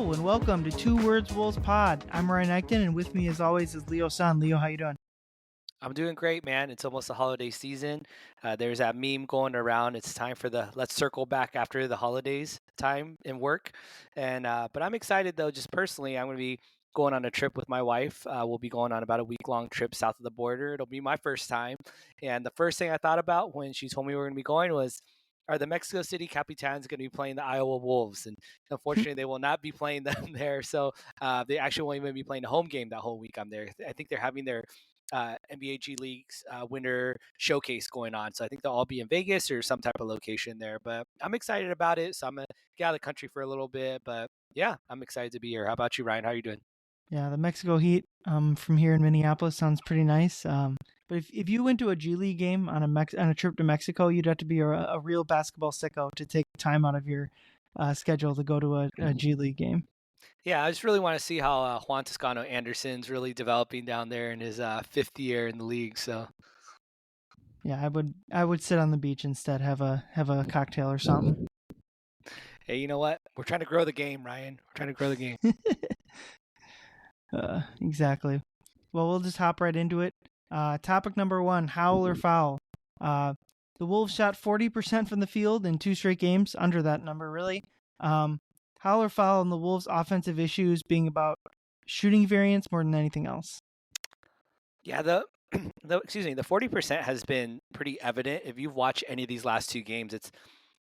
Hello and welcome to Two Words Wolves Pod. I'm Ryan Eichten, and with me as always is Leo Sun. Leo, how you doing? I'm doing great, man. It's almost the holiday season. There's that meme going around. It's time for the let's circle back after the holidays time and work. But I'm excited though. Just personally, I'm going to be going on a trip with my wife. We'll be going on about a week-long trip south of the border. It'll be my first time, and the first thing I thought about when she told me we were going to be going was, are the Mexico City Capitans going to be playing the Iowa Wolves? And unfortunately, they will not be playing them there. So they actually won't even be playing a home game that whole week I'm there. I think they're having their NBA G League's winter showcase going on. So I think they'll all be in Vegas or some type of location there. But I'm excited about it. So I'm going to get out of the country for a little bit. But yeah, I'm excited to be here. How about you, Ryan? How are you doing? Yeah, the Mexico Heat from here in Minneapolis sounds pretty nice. But if you went to a G League game on a trip to Mexico, you'd have to be a real basketball sicko to take time out of your schedule to go to a G League game. Yeah, I just really want to see how Juan Toscano Anderson's really developing down there in his fifth year in the league. So yeah, I would sit on the beach instead, have a cocktail or something. Hey, you know what? We're trying to grow the game, Ryan. We're trying to grow the game. Exactly. Well, we'll just hop right into it. Topic number 1, howl or foul. The Wolves shot 40% from the field in 2 straight games, under that number, really. Howl or foul and the Wolves' offensive issues being about shooting variance more than anything else. Yeah, the 40% has been pretty evident. If you've watched any of these last 2 games, it's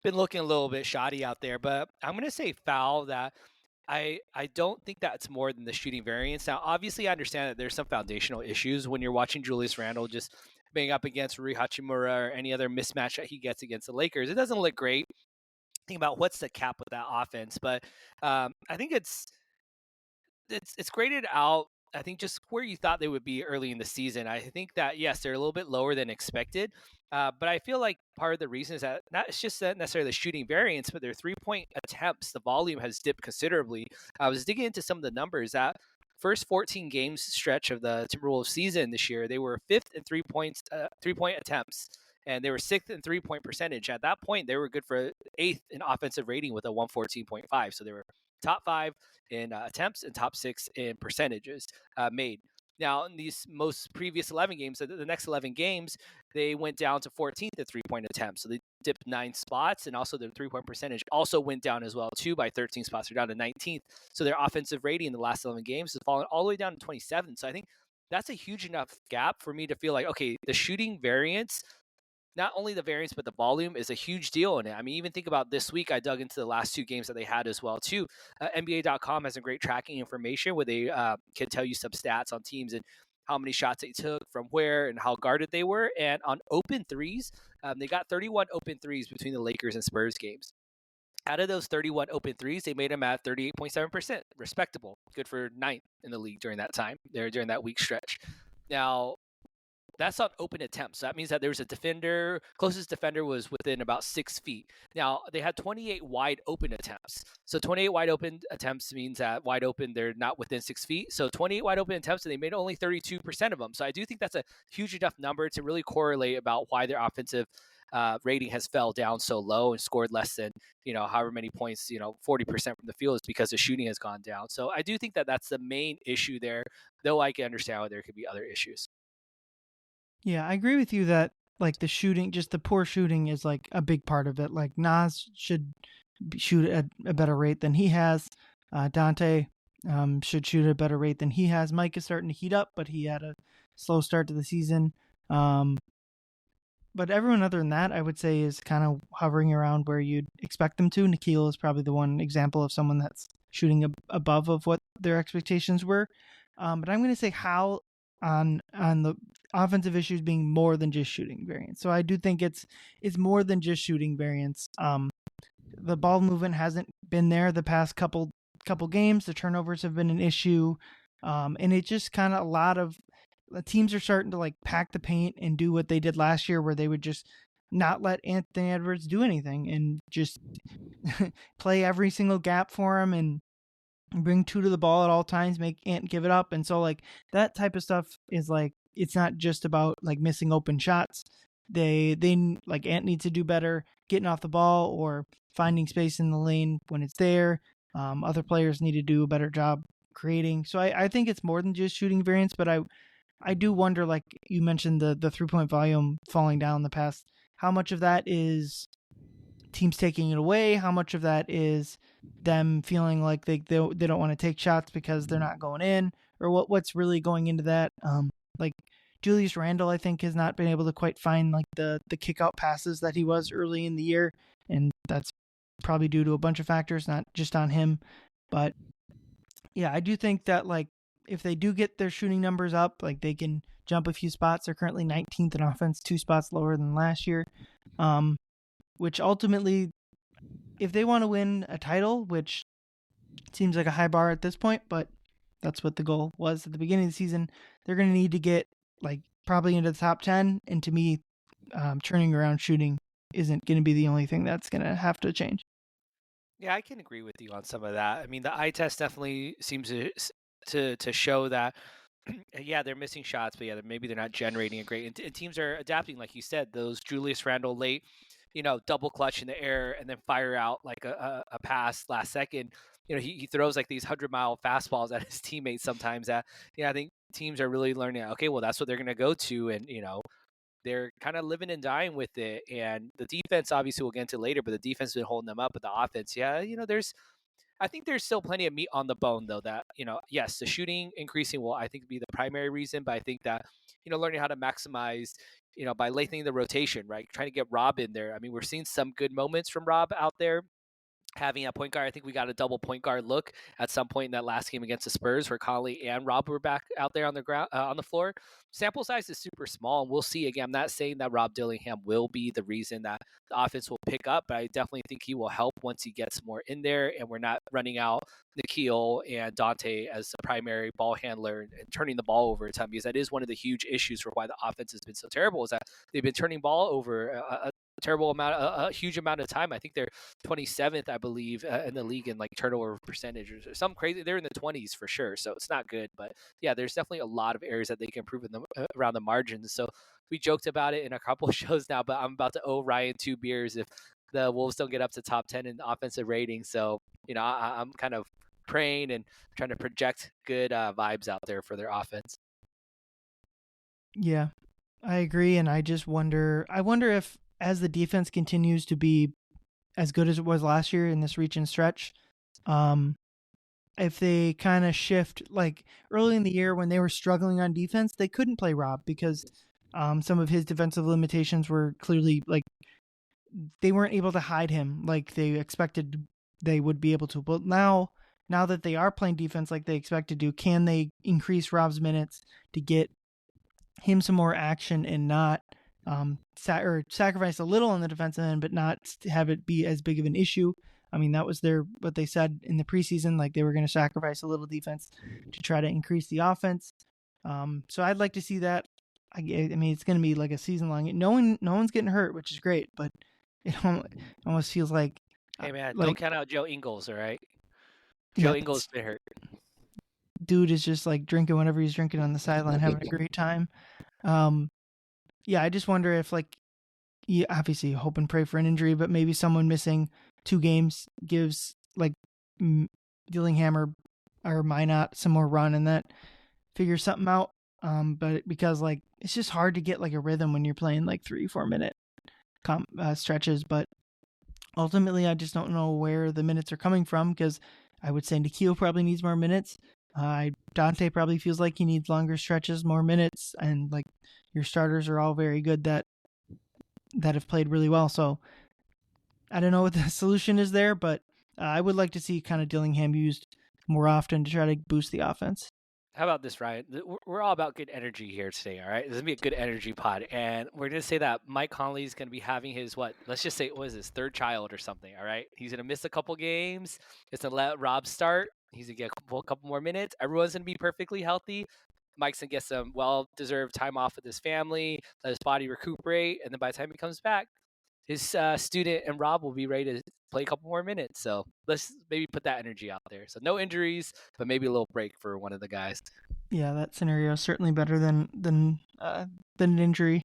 been looking a little bit shoddy out there. But I'm going to say foul that I don't think that's more than the shooting variance. Now, obviously, I understand that there's some foundational issues when you're watching Julius Randle just being up against Rui Hachimura or any other mismatch that he gets against the Lakers. It doesn't look great. Think about what's the cap with that offense, but I think it's graded out. I think just where you thought they would be early in the season. I think that yes, they're a little bit lower than expected, but I feel like part of the reason is that not it's just not necessarily the shooting variance, but their 3-point attempts. The volume has dipped considerably. I was digging into some of the numbers. That first 14 games stretch of the Timberwolves season this year, they were 5th in 3-point attempts, and they were 6th in 3-point percentage. At that point, they were good for 8th in offensive rating with a 114.5. So they were top 5 in attempts and top 6 in percentages made. Now, in these most previous 11 games, the next 11 games, they went down to 14th at 3-point attempts. So they dipped 9 spots, and also their 3-point percentage also went down as well, too, by 13 spots. They're down to 19th. So their offensive rating in the last 11 games has fallen all the way down to 27. So I think that's a huge enough gap for me to feel like, okay, the shooting variance, not only the variance, but the volume is a huge deal in it. I mean, even think about this week, I dug into the last 2 games that they had as well, too. NBA.com has some great tracking information where they can tell you some stats on teams and how many shots they took from where and how guarded they were. And on open threes, they got 31 open threes between the Lakers and Spurs games. Out of those 31 open threes, they made them at 38.7%. Respectable. Good for 9th in the league during that time, during that week stretch. Now, that's on open attempts. So that means that there was a defender, closest defender was within about 6 feet. Now, they had 28 wide open attempts. So 28 wide open attempts means that wide open, they're not within 6 feet. So 28 wide open attempts, and they made only 32% of them. So I do think that's a huge enough number to really correlate about why their offensive rating has fell down so low and scored less than, however many points, 40% from the field is because the shooting has gone down. So I do think that that's the main issue there, though I can understand why there could be other issues. Yeah, I agree with you that like the shooting, just the poor shooting is like a big part of it. Like Nas should shoot at a better rate than he has. Dante should shoot at a better rate than he has. Mike is starting to heat up, but he had a slow start to the season. But everyone other than that, I would say, is kind of hovering around where you'd expect them to. Nikhil is probably the one example of someone that's shooting above of what their expectations were. But I'm going to say how on the offensive issues being more than just shooting variance. So I do think it's more than just shooting variance. The ball movement hasn't been there the past couple games. The turnovers have been an issue. And it just kind of a lot of the teams are starting to like pack the paint and do what they did last year where they would just not let Anthony Edwards do anything and just play every single gap for him and bring 2 to the ball at all times, make Ant give it up. And so like that type of stuff is like, it's not just about like missing open shots. They like Ant needs to do better getting off the ball or finding space in the lane when it's there. Other players need to do a better job creating. So I think it's more than just shooting variance, but I do wonder, like you mentioned, the 3-point volume falling down in the past. How much of that is teams taking it away? How much of that is them feeling like they don't want to take shots because they're not going in, or what's really going into that? Like Julius Randle, I think, has not been able to quite find like the kick out passes that he was early in the year, and that's probably due to a bunch of factors, not just on him. But yeah, I do think that like if they do get their shooting numbers up, like they can jump a few spots. They're currently 19th in offense, 2 spots lower than last year. Which ultimately, if they want to win a title, which seems like a high bar at this point, but that's what the goal was at the beginning of the season, they're going to need to get like probably into the top 10. And to me, turning around shooting isn't going to be the only thing that's going to have to change. Yeah, I can agree with you on some of that. I mean, the eye test definitely seems to show that. Yeah, they're missing shots, but yeah, maybe they're not generating a great. And teams are adapting, like you said. Those Julius Randle late, double clutch in the air and then fire out like a pass last second. He throws like these 100-mile fastballs at his teammates sometimes. That I think teams are really learning. Okay, well, that's what they're going to go to, and they're kind of living and dying with it. And the defense, obviously, we'll get into later, but the defense has been holding them up. But the offense, yeah, I think there's still plenty of meat on the bone, though, that, yes, the shooting increasing will, I think, be the primary reason. But I think that, learning how to maximize, by lengthening the rotation, right? Trying to get Rob in there. I mean, we're seeing some good moments from Rob out there. Having a point guard, I think we got a double point guard look at some point in that last game against the Spurs, where Conley and Rob were back out there on the ground, on the floor. Sample size is super small, and we'll see. Again, I'm not saying that Rob Dillingham will be the reason that the offense will pick up, but I definitely think he will help once he gets more in there, and we're not running out Nikhil and Dante as a primary ball handler and turning the ball over at time, because that is one of the huge issues for why the offense has been so terrible, is that they've been turning ball over a huge amount of time. I think they're 27th, I believe, in the league in like turnover percentage or some crazy. They're in the 20s for sure, so it's not good. But yeah, there's definitely a lot of areas that they can improve in around the margins. So we joked about it in a couple of shows now, but I'm about to owe Ryan 2 beers if the Wolves don't get up to top 10 in offensive rating. So I'm kind of praying and trying to project good vibes out there for their offense. Yeah, I agree, and I just wonder. I wonder if as the defense continues to be as good as it was last year in this reach and stretch, if they kind of shift, like early in the year when they were struggling on defense, they couldn't play Rob because some of his defensive limitations were clearly like they weren't able to hide him like they expected they would be able to. But now that they are playing defense like they expect to do, can they increase Rob's minutes to get him some more action and not sacrifice a little on the defensive end, but not have it be as big of an issue? I mean, that was what they said in the preseason, like they were going to sacrifice a little defense to try to increase the offense. So I'd like to see that. I mean, it's going to be like a season long. No one's getting hurt, which is great, but it almost feels like. Hey man, like, don't count out Joe Ingles, all right? Joe Ingles been hurt. Dude is just like drinking whenever he's drinking on the sideline, having a great time. Yeah, I just wonder if like, you obviously hope and pray for an injury, but maybe someone missing 2 games gives like Dillingham or Minot some more run, and that figures something out. But because like it's just hard to get like a rhythm when you're playing like 3-4 minute stretches. But ultimately, I just don't know where the minutes are coming from, because I would say Nikhil probably needs more minutes. Dante probably feels like he needs longer stretches, more minutes, and like your starters are all very good that have played really well. So I don't know what the solution is there, but I would like to see kind of Dillingham used more often to try to boost the offense. How about this, Ryan? We're all about good energy here today, all right? This is going to be a good energy pod. And we're going to say that Mike Conley's going to be having his, let's just say, what is this, 3rd child or something, all right? He's going to miss a couple games. It's going to let Rob start. He's going to get a couple more minutes. Everyone's going to be perfectly healthy. Mike's going to get some well-deserved time off with his family, let his body recuperate. And then by the time he comes back, his student and Rob will be ready to play a couple more minutes. So let's maybe put that energy out there. So no injuries, but maybe a little break for one of the guys. Yeah, that scenario is certainly better than an injury.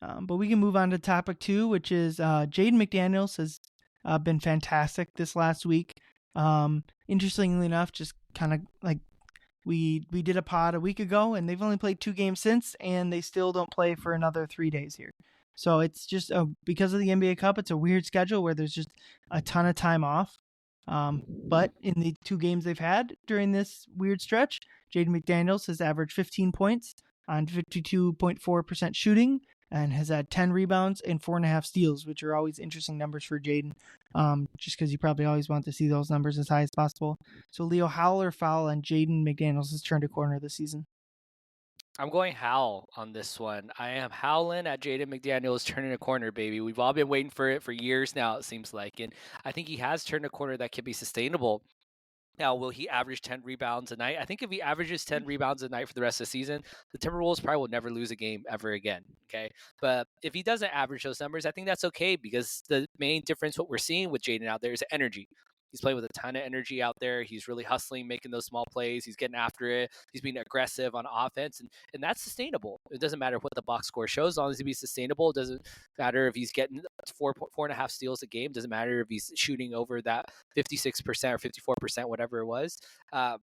But we can move on to topic 2, which is Jaden McDaniels has been fantastic this last week. Interestingly enough, just kind of like we did a pod a week ago, and they've only played 2 games since, and they still don't play for another 3 days here. So it's just because of the NBA Cup, it's a weird schedule where there's just a ton of time off. But in the 2 games they've had during this weird stretch, Jaden McDaniels has averaged 15 points on 52.4% shooting and has had 10 rebounds and 4.5 steals, which are always interesting numbers for Jaden, just because you probably always want to see those numbers as high as possible. So, Leo, howl or foul on Jaden McDaniels has turned a corner this season? I'm going howl on this one. I am howling at Jaden McDaniels turning a corner, baby. We've all been waiting for it for years now, it seems like. And I think he has turned a corner that can be sustainable. Now, will he average 10 rebounds a night? I think if he averages 10 rebounds a night for the rest of the season, the Timberwolves probably will never lose a game ever again. Okay. But if he doesn't average those numbers, I think that's okay, because the main difference, what we're seeing with Jaden out there, is energy. He's playing with a ton of energy out there. He's really hustling, making those small plays. He's getting after it. He's being aggressive on offense, and that's sustainable. It doesn't matter what the box score shows, as long as he be sustainable. It doesn't matter if he's getting 4.5 steals a game. It doesn't matter if he's shooting over that 56% or 54%, whatever it was.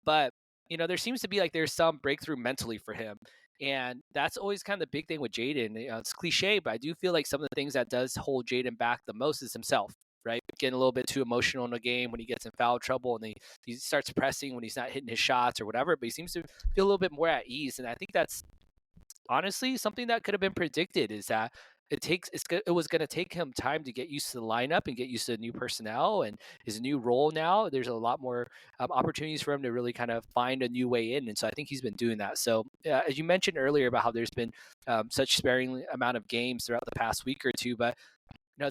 But there seems to be like there's some breakthrough mentally for him. And that's always kind of the big thing with Jaden. It's cliche, but I do feel like some of the things that does hold Jaden back the most is himself, right? Getting a little bit too emotional in a game when he gets in foul trouble, and he starts pressing when he's not hitting his shots or whatever, but he seems to feel a little bit more at ease. And I think that's honestly something that could have been predicted, is that it was going to take him time to get used to the lineup and get used to the new personnel and his new role. Now there's a lot more opportunities for him to really kind of find a new way in, and so I think he's been doing that. So as you mentioned earlier about how there's been such sparing amount of games throughout the past week or two, but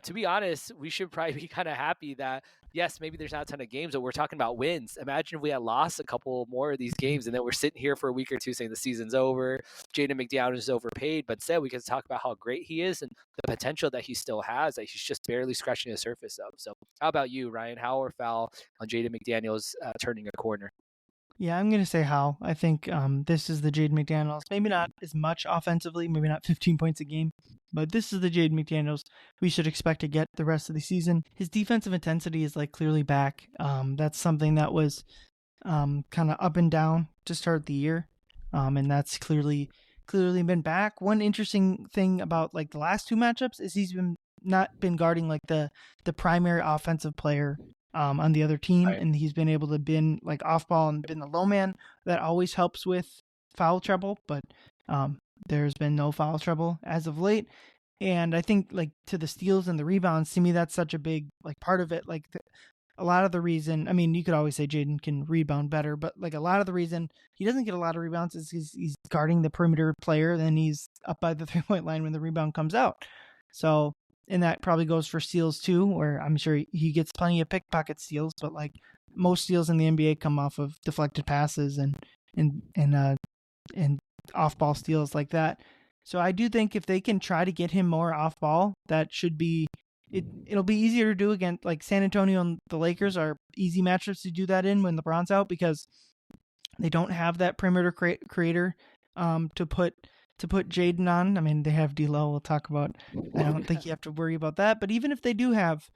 to be honest, we should probably be kind of happy that, yes, maybe there's not a ton of games, but we're talking about wins. Imagine if we had lost a couple more of these games, and then we're sitting here for a week or two saying the season's over, Jaden McDaniels is overpaid. But instead, we can talk about how great he is and the potential that he still has, that he's just barely scratching the surface of. So how about you, Ryan? Howl or foul on Jaden McDaniels turning a corner? Yeah, I'm going to say how. I think this is the Jaden McDaniels. Maybe not as much offensively, maybe not 15 points a game, but this is the Jaden McDaniels we should expect to get the rest of the season. His defensive intensity is like clearly back. That's something that was kind of up and down to start the year, and that's clearly been back. One interesting thing about like the last 2 matchups is he's not been guarding like the primary offensive player on the other team, Right. and he's been able to been like off ball and been the low man. That always helps with foul trouble, but there's been no foul trouble as of late. And I think like to the steals and the rebounds, to me that's such a big like part of it. Like a lot of the reason, I mean, you could always say Jaden can rebound better, but like a lot of the reason he doesn't get a lot of rebounds is he's guarding the perimeter player, then he's up by the 3-point line when the rebound comes out. So, and that probably goes for steals too, where I'm sure he gets plenty of pickpocket steals, but like most steals in the NBA come off of deflected passes and off ball steals like that. So I do think if they can try to get him more off ball, that should be it'll be easier to do against like San Antonio and the Lakers are easy matchups to do that in when LeBron's out, because they don't have that perimeter creator to put Jaden on. I mean, they have D'Lo. We'll talk about. I don't think you have to worry about that. But even if they do have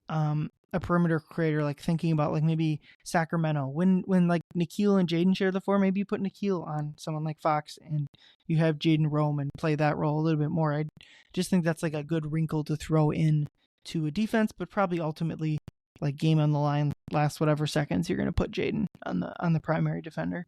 a perimeter creator, like thinking about like maybe Sacramento, when like Nikhil and Jaden share the floor, maybe you put Nikhil on someone like Fox and you have Jaden roam and play that role a little bit more. I just think that's like a good wrinkle to throw in to a defense, but probably ultimately like game on the line, last whatever seconds, you're going to put Jaden on the primary defender.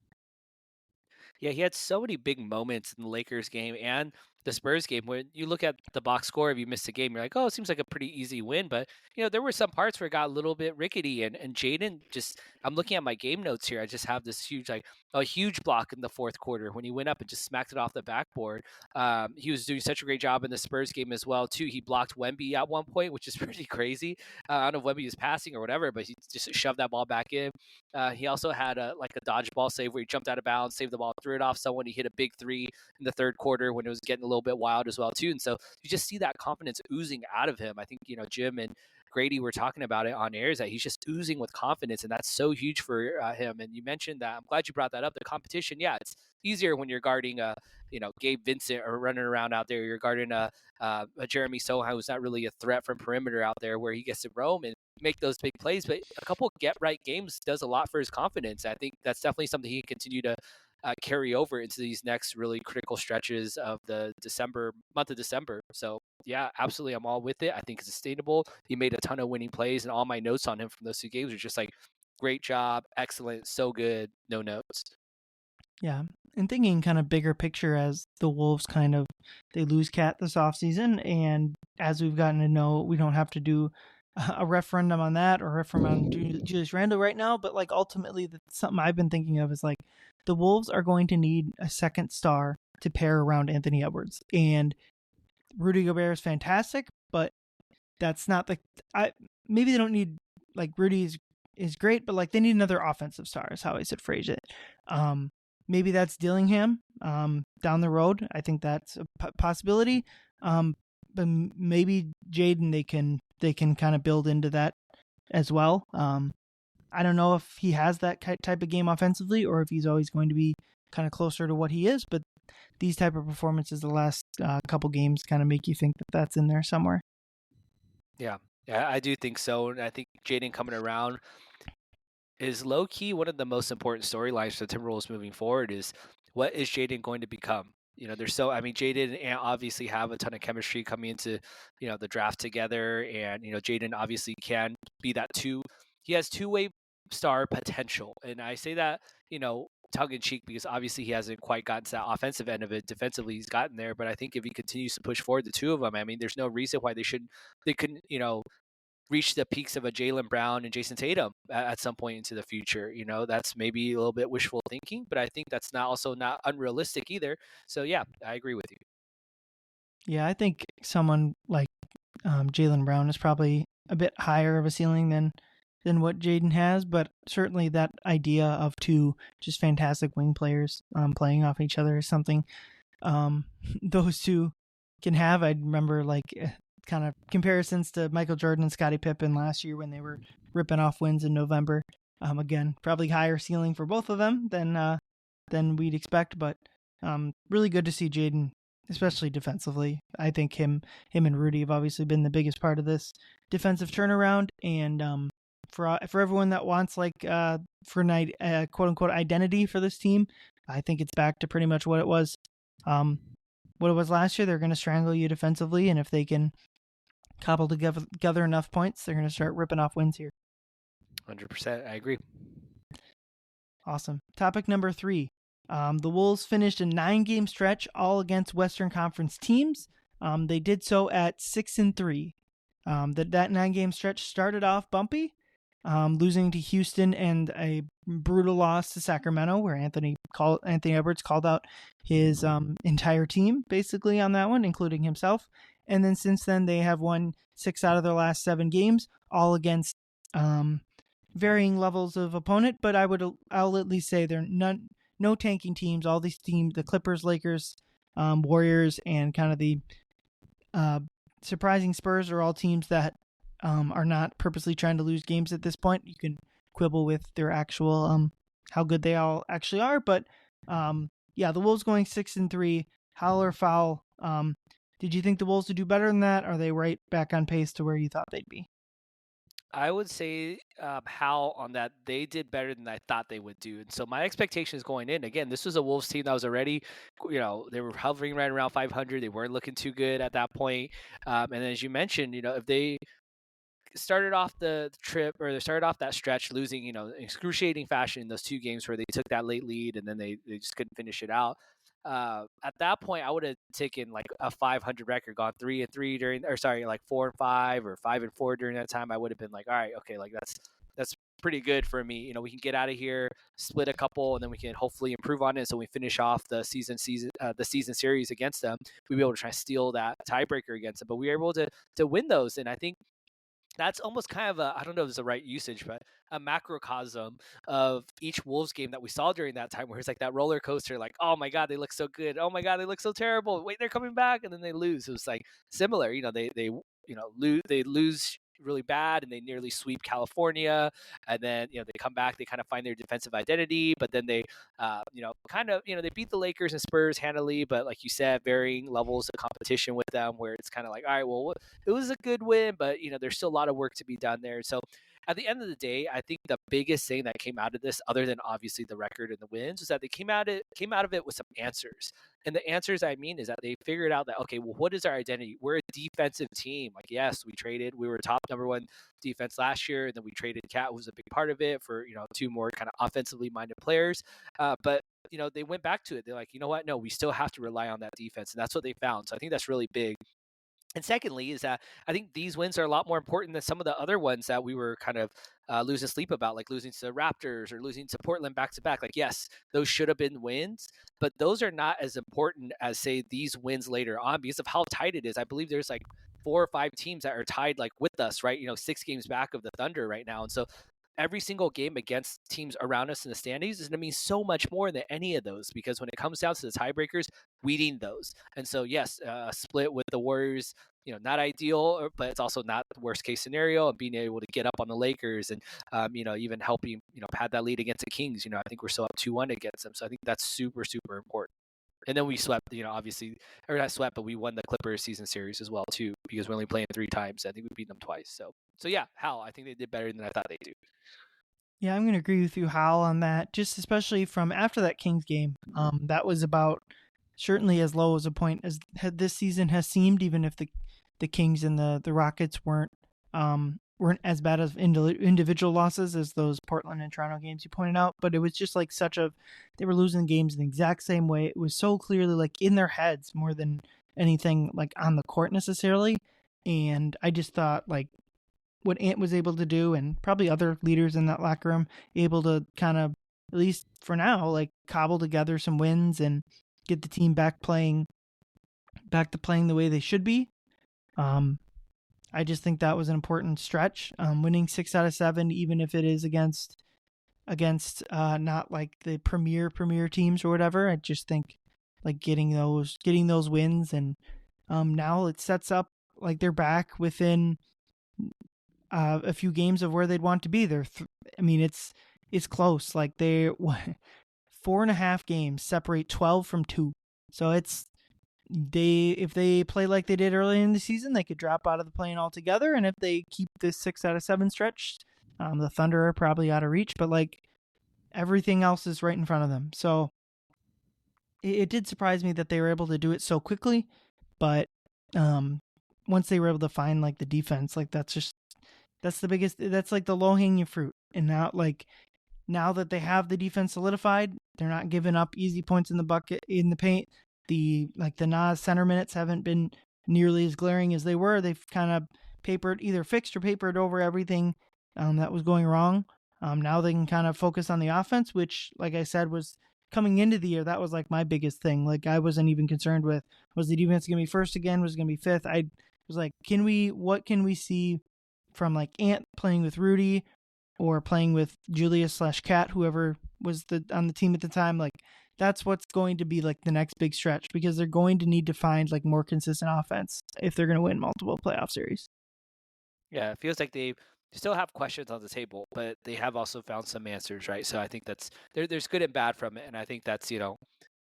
Yeah, he had so many big moments in the Lakers game and the Spurs game. When you look at the box score, if you missed a game, you're like, oh, it seems like a pretty easy win. But, there were some parts where it got a little bit rickety. And Jaden just, I'm looking at my game notes here. I just have this huge, like, a huge block in the fourth quarter when he went up and just smacked it off the backboard. He was doing such a great job in the Spurs game as well, too. He blocked Wemby at one point, which is pretty crazy. I don't know if Wemby was passing or whatever, but he just shoved that ball back in. He also had a dodgeball save where he jumped out of bounds, saved the ball, threw it off someone. He hit a big 3 in the third quarter when it was getting a little bit wild as well too. And so you just see that confidence oozing out of him. I think Jim and Grady were talking about it on air, is that he's just oozing with confidence, and that's so huge for him. And you mentioned that. I'm glad you brought that up. The competition, yeah, it's easier when you're guarding Gabe Vincent or running around out there. You're guarding a Jeremy Sohan who's not really a threat from perimeter out there, where he gets to roam and make those big plays. But a couple get right games does a lot for his confidence. I think that's definitely something he can continue to carry over into these next really critical stretches of the month of December. So yeah, absolutely, I'm all with it. I think it's sustainable. He made a ton of winning plays, and all my notes on him from those 2 games are just like, great job, excellent, so good, no notes. Yeah. And thinking kind of bigger picture, as the Wolves they lose Cat this offseason, and as we've gotten to know, we don't have to do a referendum on that or a referendum on Julius Randle right now, but like ultimately that's something I've been thinking of, is like the Wolves are going to need a second star to pair around Anthony Edwards. And Rudy Gobert is fantastic, but that's not maybe they don't need, like, Rudy is great, but like they need another offensive star is how I should phrase it. Maybe that's Dillingham down the road. I think that's a possibility. But maybe Jaden, they can kind of build into that as well. I don't know if he has that type of game offensively, or if he's always going to be kind of closer to what he is. But these type of performances the last couple games kind of make you think that that's in there somewhere. Yeah, I do think so, and I think Jaden coming around is low key one of the most important storylines for the Timberwolves moving forward. Is what is Jaden going to become? Jaden and Ant obviously have a ton of chemistry coming into, the draft together, and Jaden obviously can be that two. He has two-way star potential, and I say that tongue in cheek, because obviously he hasn't quite gotten to that offensive end of it. Defensively, he's gotten there, but I think if he continues to push forward, the two of them, I mean, there's no reason why they couldn't reach the peaks of a Jaylen Brown and Jason Tatum at some point into the future. That's maybe a little bit wishful thinking, but I think that's not unrealistic either. So yeah, I agree with you. Yeah, I think someone like Jaylen Brown is probably a bit higher of a ceiling than what Jaden has, but certainly that idea of two just fantastic wing players playing off each other is something those two can have. I remember kind of comparisons to Michael Jordan and Scottie Pippen last year when they were ripping off wins in November. Again, probably higher ceiling for both of them than we'd expect, but really good to see Jaden, especially defensively. I think him and Rudy have obviously been the biggest part of this defensive turnaround, and for everyone that wants for night quote unquote identity for this team, I think it's back to pretty much what it was. What it was last year. They're going to strangle you defensively, and if they can cobble together enough points, they're going to start ripping off wins here. 100%, I agree. Awesome. Topic number 3. The Wolves finished a 9-game stretch, all against Western Conference teams. They did so at 6-3. That 9-game stretch started off bumpy, losing to Houston and a brutal loss to Sacramento, where Anthony Edwards called out his entire team basically on that one, including himself. And then since then, they have won 6 out of their last 7 games, all against varying levels of opponent. But I'll at least say they're no tanking teams. All these teams, the Clippers, Lakers, Warriors, and kind of the surprising Spurs, are all teams that are not purposely trying to lose games at this point. You can quibble with their actual how good they all actually are, but the Wolves going 6-3, howl or foul. Did you think the Wolves would do better than that? Or are they right back on pace to where you thought they'd be? I would say how on that they did better than I thought they would do. And so my expectations going in, again, this was a Wolves team that was already, they were hovering right around 500. They weren't looking too good at that point. And as you mentioned, if they started off the trip, or they started off that stretch losing, in excruciating fashion in those 2 games where they took that late lead and then they just couldn't finish it out. At that point, I would have taken like a 500 record, gone 3-3 like 4-5 or 5-4 during that time. I would have been like, all right, okay, like that's pretty good for me. We can get out of here, split a couple, and then we can hopefully improve on it. So we finish off the season series against them. We'll be able to try to steal that tiebreaker against them, but we were able to win those. And I think that's almost kind of I don't know if it's the right usage, but a macrocosm of each Wolves game that we saw during that time, where it's like that roller coaster, like, oh my God, they look so good. Oh my God, they look so terrible. Wait, they're coming back. And then they lose. It was like similar, they lose really bad and they nearly sweep California, and then they come back, they kind of find their defensive identity, but then they they beat the Lakers and Spurs handily, but like you said, varying levels of competition with them, where it's kind of like, all right, well, it was a good win, but there's still a lot of work to be done there. So at the end of the day, I think the biggest thing that came out of this, other than obviously the record and the wins, was that they came out of it with some answers. And the answers I mean is that they figured out that, okay, well, what is our identity? We're a defensive team. Like, yes, we were top number one defense last year, and then we traded Cat, who was a big part of it, for two more kind of offensively minded players. But they went back to it. They're like, you know what? No, we still have to rely on that defense, and that's what they found. So I think that's really big. And secondly, is that I think these wins are a lot more important than some of the other ones that we were kind of losing sleep about, like losing to the Raptors or losing to Portland back to back. Like, yes, those should have been wins, but those are not as important as, say, these wins later on, because of how tight it is. I believe there's like 4 or 5 teams that are tied like with us, right? 6 games back of the Thunder right now. And so every single game against teams around us in the standings is going to mean so much more than any of those, because when it comes down to the tiebreakers, we need those. And so, yes, a split with the Warriors, not ideal, but it's also not the worst case scenario. And being able to get up on the Lakers and, even helping, pad that lead against the Kings. I think we're still up 2-1 against them. So I think that's super, super important. And then we swept, obviously, or not swept, but we won the Clippers season series as well, too, because we're only playing 3 times. I think we beat them twice. So yeah, Hal, I think they did better than I thought they do. Yeah, I'm going to agree with you, Hal, on that. Just especially from after that Kings game, that was about certainly as low as a point as this season has seemed. Even if the Kings and the Rockets weren't as bad as individual losses as those Portland and Toronto games you pointed out, but it was just like they were losing games in the exact same way. It was so clearly like in their heads more than anything like on the court necessarily. And I just thought like what Ant was able to do, and probably other leaders in that locker room, able to kind of, at least for now, like cobble together some wins and get the team back to playing the way they should be. I just think that was an important stretch. Winning 6 out of 7, even if it is against not like the premier teams or whatever. I just think like getting those wins, and now it sets up like they're back within a few games of where they'd want to be. It's close. Like they 4.5 games separate 12 from 2. So if they play like they did early in the season, they could drop out of the play-in altogether. And if they keep this 6 out of 7 stretch, the Thunder are probably out of reach. But like everything else is right in front of them. So it did surprise me that they were able to do it so quickly. But once they were able to find like the defense, like that's the biggest. That's like the low-hanging fruit. And now that they have the defense solidified, they're not giving up easy points in the bucket in the paint. The Nas center minutes haven't been nearly as glaring as they were. They've kind of fixed or papered over everything that was going wrong. Now they can kind of focus on the offense, which, like I said, was coming into the year. That was like my biggest thing. Like I wasn't even concerned with, was the defense going to be first again? Was it going to be fifth? I was like, what can we see from like Ant playing with Rudy or playing with Julius/Cat, whoever was on the team at the time? Like that's what's going to be like the next big stretch, because they're going to need to find like more consistent offense if they're going to win multiple playoff series. Yeah, it feels like they still have questions on the table, but they have also found some answers, right? So I think there's good and bad from it, and I think that's the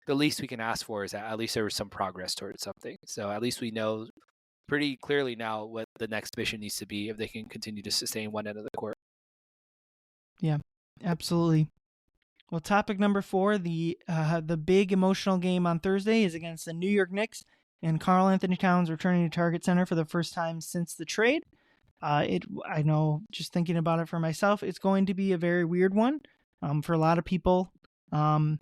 least we can ask for is that at least there was some progress towards something. So at least we know pretty clearly now what the next mission needs to be if they can continue to sustain one end of the court. Yeah, absolutely. Well, topic number 4, the big emotional game on Thursday is against the New York Knicks, and Karl Anthony Towns returning to Target Center for the first time since the trade. I know, just thinking about it for myself, it's going to be a very weird one for a lot of people. I've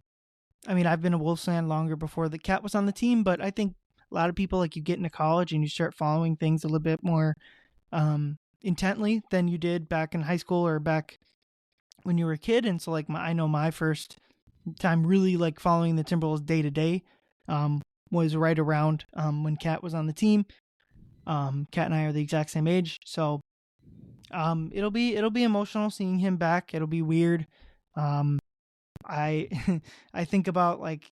been a Wolves fan longer before the Cat was on the team, but I think a lot of people, like, you get into college and you start following things a little bit more intently than you did back in high school or back when you were a kid. And so like I know my first time really like following the Timberwolves day to day was right around when Cat was on the team. Cat and I are the exact same age, so it'll be emotional seeing him back. It'll be weird. I I think about like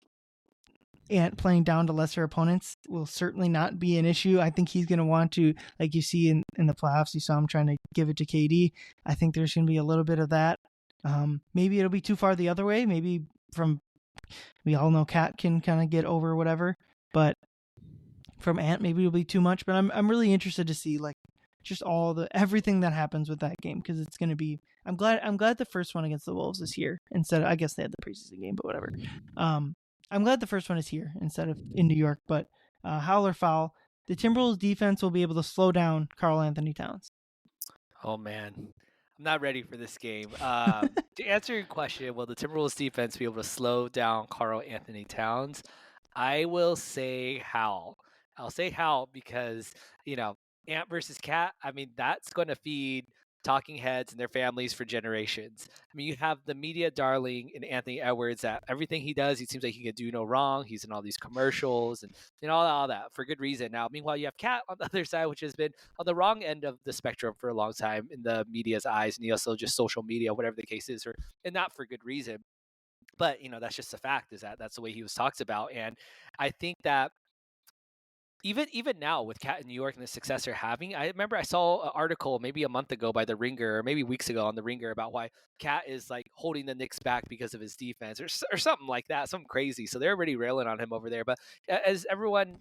Ant playing down to lesser opponents will certainly not be an issue. I think he's going to want to, like you see in the playoffs, you saw him trying to give it to KD. I think there's going to be a little bit of that. Maybe it'll be too far the other way. Maybe we all know Cat can kind of get over whatever, but from Ant, maybe it'll be too much. But I'm really interested to see like just everything that happens with that game, because it's going to be. I'm glad the first one against the Wolves is here instead of, I guess they had the preseason game, but whatever. I'm glad the first one is here instead of in New York. But Howl or foul, the Timberwolves defense will be able to slow down Karl Anthony Towns. Oh man, I'm not ready for this game. To answer your question, will the Timberwolves defense be able to slow down Karl Anthony Towns? I will say how. I'll say how because, Ant versus Cat, I mean, that's going to feed talking heads and their families for generations. I mean, you have the media darling in Anthony Edwards that everything he does, he seems like he can do no wrong. He's in all these commercials and all that for good reason. Now, meanwhile, you have Cat on the other side, which has been on the wrong end of the spectrum for a long time in the media's eyes, and also just social media, whatever the case is, and not for good reason. But that's just a fact, is that that's the way he was talked about. And I think that even now with Cat in New York and the success they're having, I remember I saw an article maybe a month ago by The Ringer, or maybe weeks ago on The Ringer, about why Cat is like holding the Knicks back because of his defense, or something like that, something crazy. So they're already railing on him over there. But as everyone,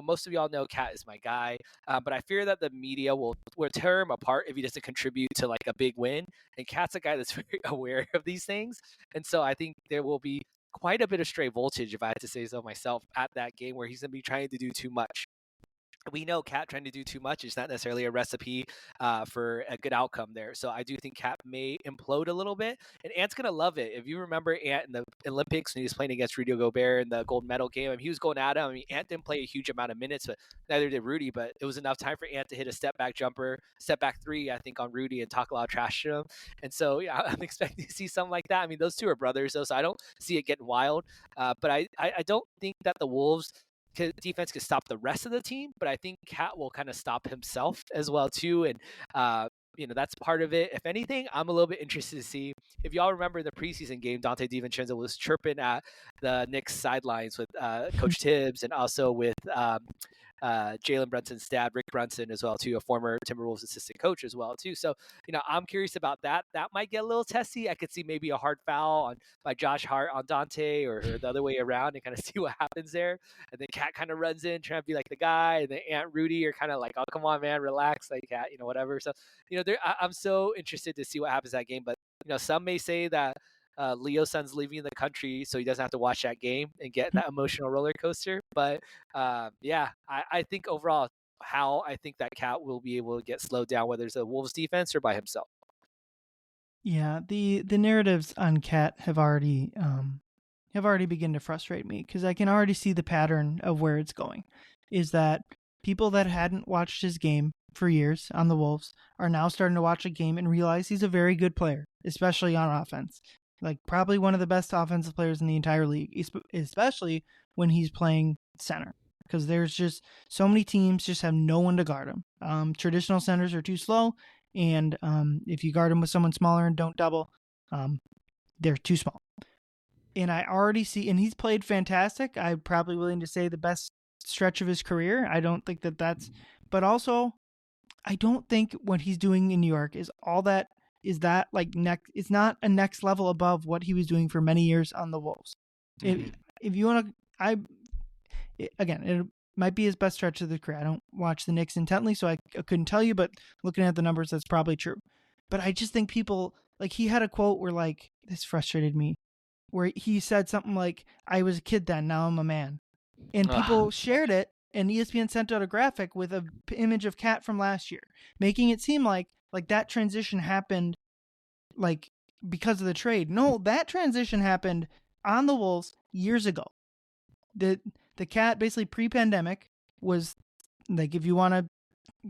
most of y'all know, Cat is my guy. But I fear that the media will tear him apart if he doesn't contribute to like a big win. And Cat's a guy that's very aware of these things, and so I think there will be quite a bit of stray voltage, if I had to say so myself, at that game where he's going to be trying to do too much. We know Cat trying to do too much is not necessarily a recipe for a good outcome there. So I do think Cat may implode a little bit, and Ant's going to love it. If you remember Ant in the Olympics when he was playing against Rudy Gobert in the gold medal game, I mean, he was going at him. I mean, Ant didn't play a huge amount of minutes, but neither did Rudy, but it was enough time for Ant to hit a step back three, I think, on Rudy and talk a lot of trash to him. And so, yeah, I'm expecting to see something like that. I mean, those two are brothers, though, so I don't see it getting wild. But I don't think that the Wolves defense can stop the rest of the team, but I think Cat will kind of stop himself as well too, and that's part of it. If anything, I'm a little bit interested to see if y'all remember the preseason game. Dante DiVincenzo was chirping at the Knicks sidelines with Coach Tibbs, and also with Jalen Brunson's dad, Rick Brunson, as well too, a former Timberwolves assistant coach as well too. So I'm curious about that. That might get a little testy. I could see maybe a hard foul by Josh Hart on Dante, or the other way around, and kind of see what happens there. And then Cat kind of runs in trying to be like the guy, and then Aunt Rudy are kind of like, oh, come on, man, relax, like Cat, whatever. So I'm so interested to see what happens that game. But some may say that Leo Sun's leaving the country so he doesn't have to watch that game and get that emotional roller coaster. But I think overall, how I think that Cat will be able to get slowed down, whether it's a Wolves defense or by himself. Yeah, the narratives on Cat have already begun to frustrate me, because I can already see the pattern of where it's going. Is that people that hadn't watched his game for years on the Wolves are now starting to watch a game and realize he's a very good player, especially on offense. Like, probably one of the best offensive players in the entire league, especially when he's playing center, because there's just so many teams just have no one to guard him. Traditional centers are too slow, and if you guard him with someone smaller and don't double, they're too small. And I already see, and he's played fantastic. I'm probably willing to say the best stretch of his career. I don't think that's, but also, I don't think what he's doing in New York is all that. Is that like it's not a next level above what he was doing for many years on the Wolves. Mm-hmm. If you want to, again, it might be his best stretch of the career. I don't watch the Knicks intently, so I couldn't tell you, but looking at the numbers, that's probably true. But I just think people, like, he had a quote where, like, this frustrated me, where he said something like, I was a kid then, now I'm a man. And people shared it, and ESPN sent out a graphic with an image of Cat from last year, making it seem like that transition happened like because of the trade. No, that transition happened on the Wolves years ago. The Cat basically pre-pandemic was like, if you want to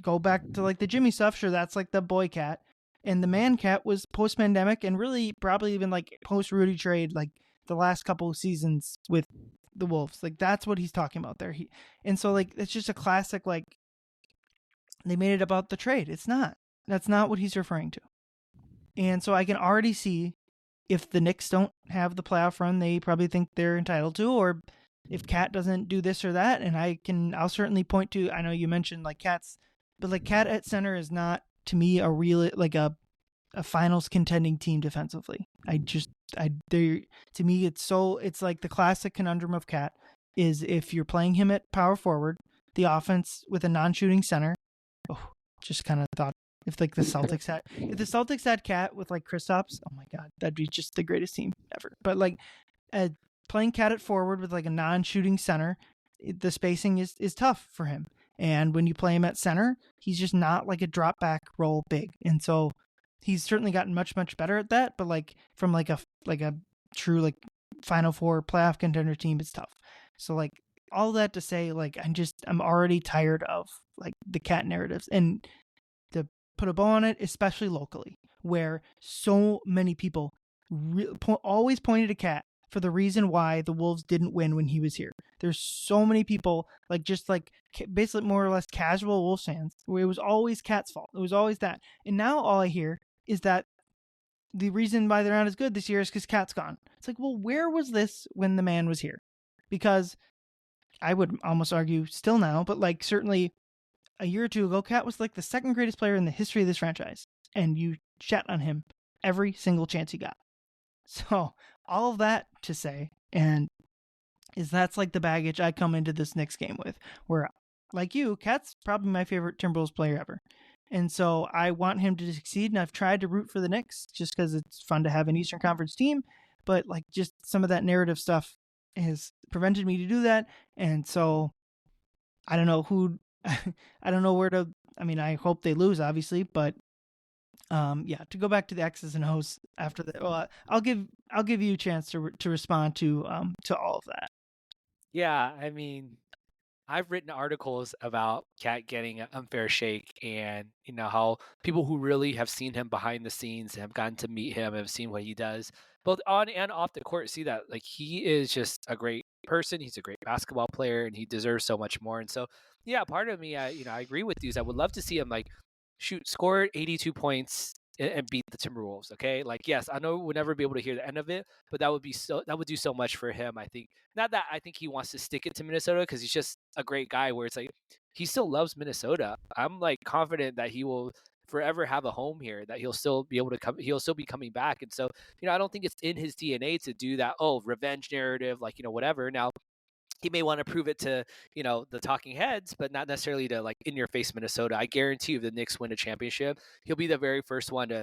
go back to like the Jimmy stuff, sure, that's like the boy Cat. And the man Cat was post-pandemic, and really probably even like post-Rudy trade, like the last couple of seasons with the Wolves. Like, that's what he's talking about there. And so, like, it's just a classic, like, they made it about the trade. It's not. That's not what he's referring to. And so I can already see, if the Knicks don't have the playoff run they probably think they're entitled to, or if Cat doesn't do this or that, and I'll certainly point to, I know you mentioned like Cat's, but like Cat at center is not to me a real like a finals contending team defensively. They to me it's like the classic conundrum of Cat is if you're playing him at power forward, the offense with a non-shooting center. Oh, just kind of thought if the Celtics had Cat with like Kristaps, oh my god, that'd be just the greatest team ever. But like playing Cat at forward with like a non-shooting center, the spacing is tough for him. And when you play him at center, he's just not like a drop back roll big. And so he's certainly gotten much better at that. But like from like a true like Final Four playoff contender team, it's tough. So like all that to say, like I'm already tired of like the Cat narratives, and to put a bow on it, especially locally, where so many people always pointed to Cat for the reason why the Wolves didn't win when he was here. There's so many people like just like basically more or less casual Wolves fans where it was always Cat's fault. It was always that. And now all I hear is that the reason why they're not as good this year is because Cat's gone. It's like, well, where was this when the man was here? Because I would almost argue still now, but like certainly a year or two ago, Cat was like the second greatest player in the history of this franchise. And you shat on him every single chance he got. So all of that to say, and is that's like the baggage I come into this Knicks game with, where like you, Cat's probably my favorite Timberwolves player ever. And so I want him to succeed, and I've tried to root for the Knicks just because it's fun to have an Eastern Conference team, but like just some of that narrative stuff has prevented me to do that. And so I don't know who, I don't know where to, I mean, I hope they lose obviously, but to go back to the X's and O's after that, well, I'll give you a chance to respond to all of that. Yeah, I mean, I've written articles about Cat getting an unfair shake, and how people who really have seen him behind the scenes have gotten to meet him, have seen what he does, both on and off the court, see that like he is just a great person. He's a great basketball player, and he deserves so much more. And so, yeah, part of me, I agree with you. Is I would love to see him like score 82 points and beat the Timberwolves. Okay, like yes, I know we'll never be able to hear the end of it, but that would do so much for him. I think not that I think he wants to stick it to Minnesota because he's just a great guy. Where it's like he still loves Minnesota. I'm like confident that he will forever have a home here. That he'll still be able to come. He'll still be coming back. And so I don't think it's in his DNA to do that. Oh, revenge narrative, like whatever. Now he may want to prove it to the talking heads, but not necessarily to like in your face Minnesota. I guarantee you, if the Knicks win a championship, he'll be the very first one to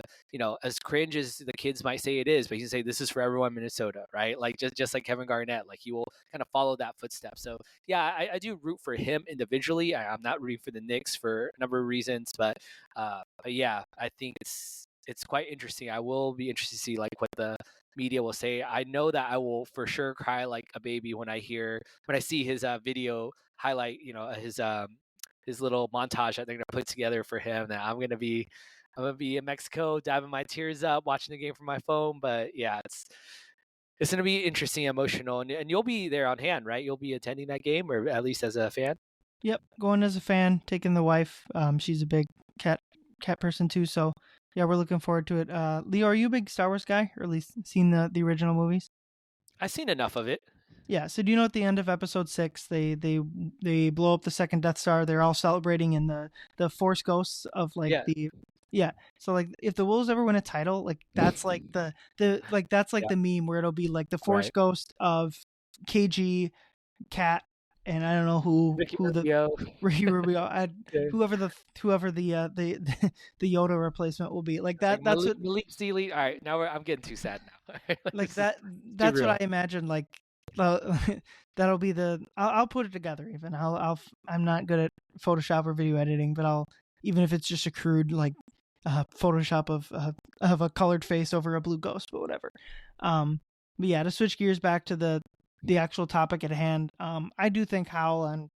as cringe as the kids might say it is, but he can say this is for everyone Minnesota, right? Like just like Kevin Garnett, like he will kind of follow that footstep. So yeah, I do root for him individually. I'm not rooting for the Knicks for a number of reasons, but yeah, I think it's quite interesting. I will be interested to see like what the media will say. I know that I will for sure cry like a baby when I see his video highlight, his little montage that they're gonna put together for him. That I'm gonna be in Mexico, dabbing my tears up, watching the game from my phone. But yeah, it's gonna be interesting, emotional, and you'll be there on hand, right? You'll be attending that game, or at least as a fan. Yep, going as a fan, taking the wife. She's a big cat person too, so yeah, we're looking forward to it. Leo, are you a big Star Wars guy, or at least seen the original movies? I've seen enough of it. Yeah. So do you know at the end of Episode 6, they blow up the second Death Star. They're all celebrating in the Force ghosts of like the yeah. So like if the Wolves ever win a title, like that's like the that's like the meme where it'll be like the Force ghost of KG, Cat, and I don't know who Ricky Rubio, whoever the Yoda replacement will be. Like that. That's what Malik Steely. All right, now I'm getting too sad now. Like that. That's what I imagine. Like that'll be the. I'll put it together. Even I'm not good at Photoshop or video editing, but I'll even if it's just a crude like Photoshop of a colored face over a blue ghost, but whatever. But yeah, to switch gears back to the actual topic at hand, I do think Howell and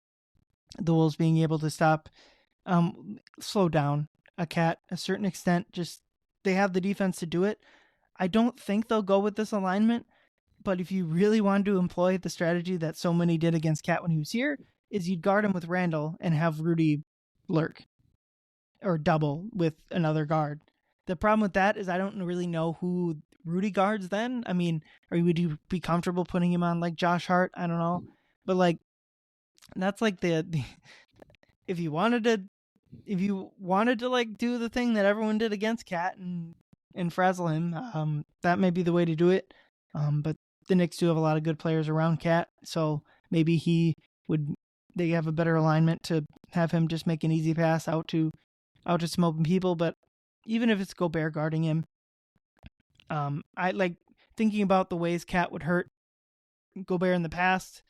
the Wolves being able to slow down a Cat a certain extent, just they have the defense to do it. I don't think they'll go with this alignment, but if you really wanted to employ the strategy that so many did against Cat when he was here, is you'd guard him with Randall and have Rudy lurk or double with another guard. The problem with that is I don't really know who Rudy guards then. I mean, would you be comfortable putting him on like Josh Hart? I don't know. But like that's like the if you wanted to like do the thing that everyone did against Cat and frazzle him, that may be the way to do it. But the Knicks do have a lot of good players around Cat, so maybe they have a better alignment to have him just make an easy pass out to some open people. But even if it's Gobert guarding him, I like thinking about the ways Cat would hurt Gobert in the past.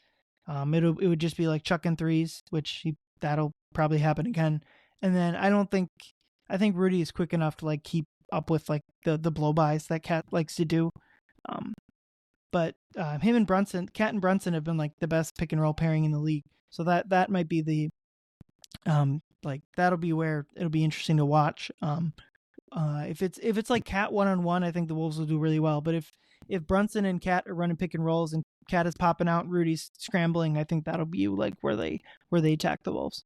It would just be like chucking threes, which that'll probably happen again. And then I think Rudy is quick enough to like keep up with like the blow-bys that Cat likes to do. But him and Brunson, Cat and Brunson have been like the best pick and roll pairing in the league. So that might be the like that'll be where it'll be interesting to watch. If it's like Cat 1-on-1, I think the Wolves will do really well. But if Brunson and Cat are running pick and rolls and Cat is popping out and Rudy's scrambling, I think that'll be like where they attack the Wolves.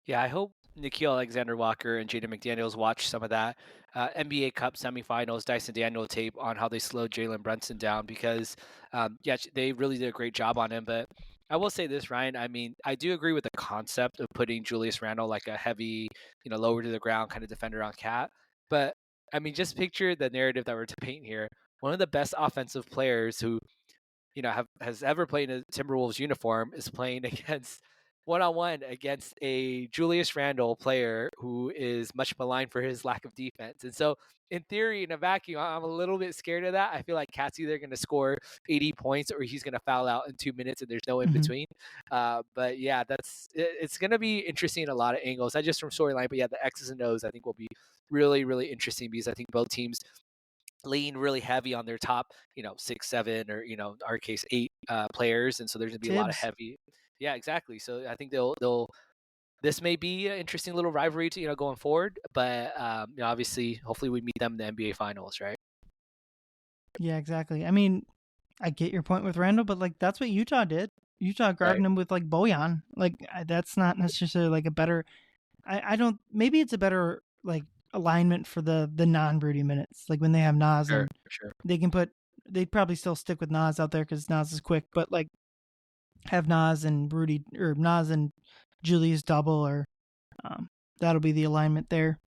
Yeah, I hope Nickeil Alexander-Walker and Jaden McDaniels watch some of that NBA Cup semifinals Dyson Daniel tape on how they slowed Jalen Brunson down because, they really did a great job on him. But I will say this, Ryan. I mean, I do agree with the concept of putting Julius Randle like a heavy, lower to the ground kind of defender on Cat. But I mean, just picture the narrative that we're to paint here. One of the best offensive players who, has ever played in a Timberwolves uniform is playing against one-on-one against a Julius Randle player who is much maligned for his lack of defense. And so in theory, in a vacuum, I'm a little bit scared of that. I feel like Cat's either going to score 80 points or he's going to foul out in 2 minutes and there's no in between. But yeah, it's going to be interesting in a lot of angles, not just from storyline, but yeah, the X's and O's I think will be really, really interesting because I think both teams lean really heavy on their top, 6, 7, or our case 8 players, and so there's gonna be a lot of heavy. Yeah, exactly. So I think they'll. This may be an interesting little rivalry to going forward, but obviously, hopefully, we meet them in the NBA Finals, right? Yeah, exactly. I mean, I get your point with Randall, but like that's what Utah did. Utah guarded him with like Bojan. Like that's not necessarily like a better. I don't. Maybe it's a better like alignment for the non-Rudy minutes, like when they have Nas and they can they'd probably still stick with Nas out there because Nas is quick, but like have Nas and Rudy or Nas and Julius double or that'll be the alignment there.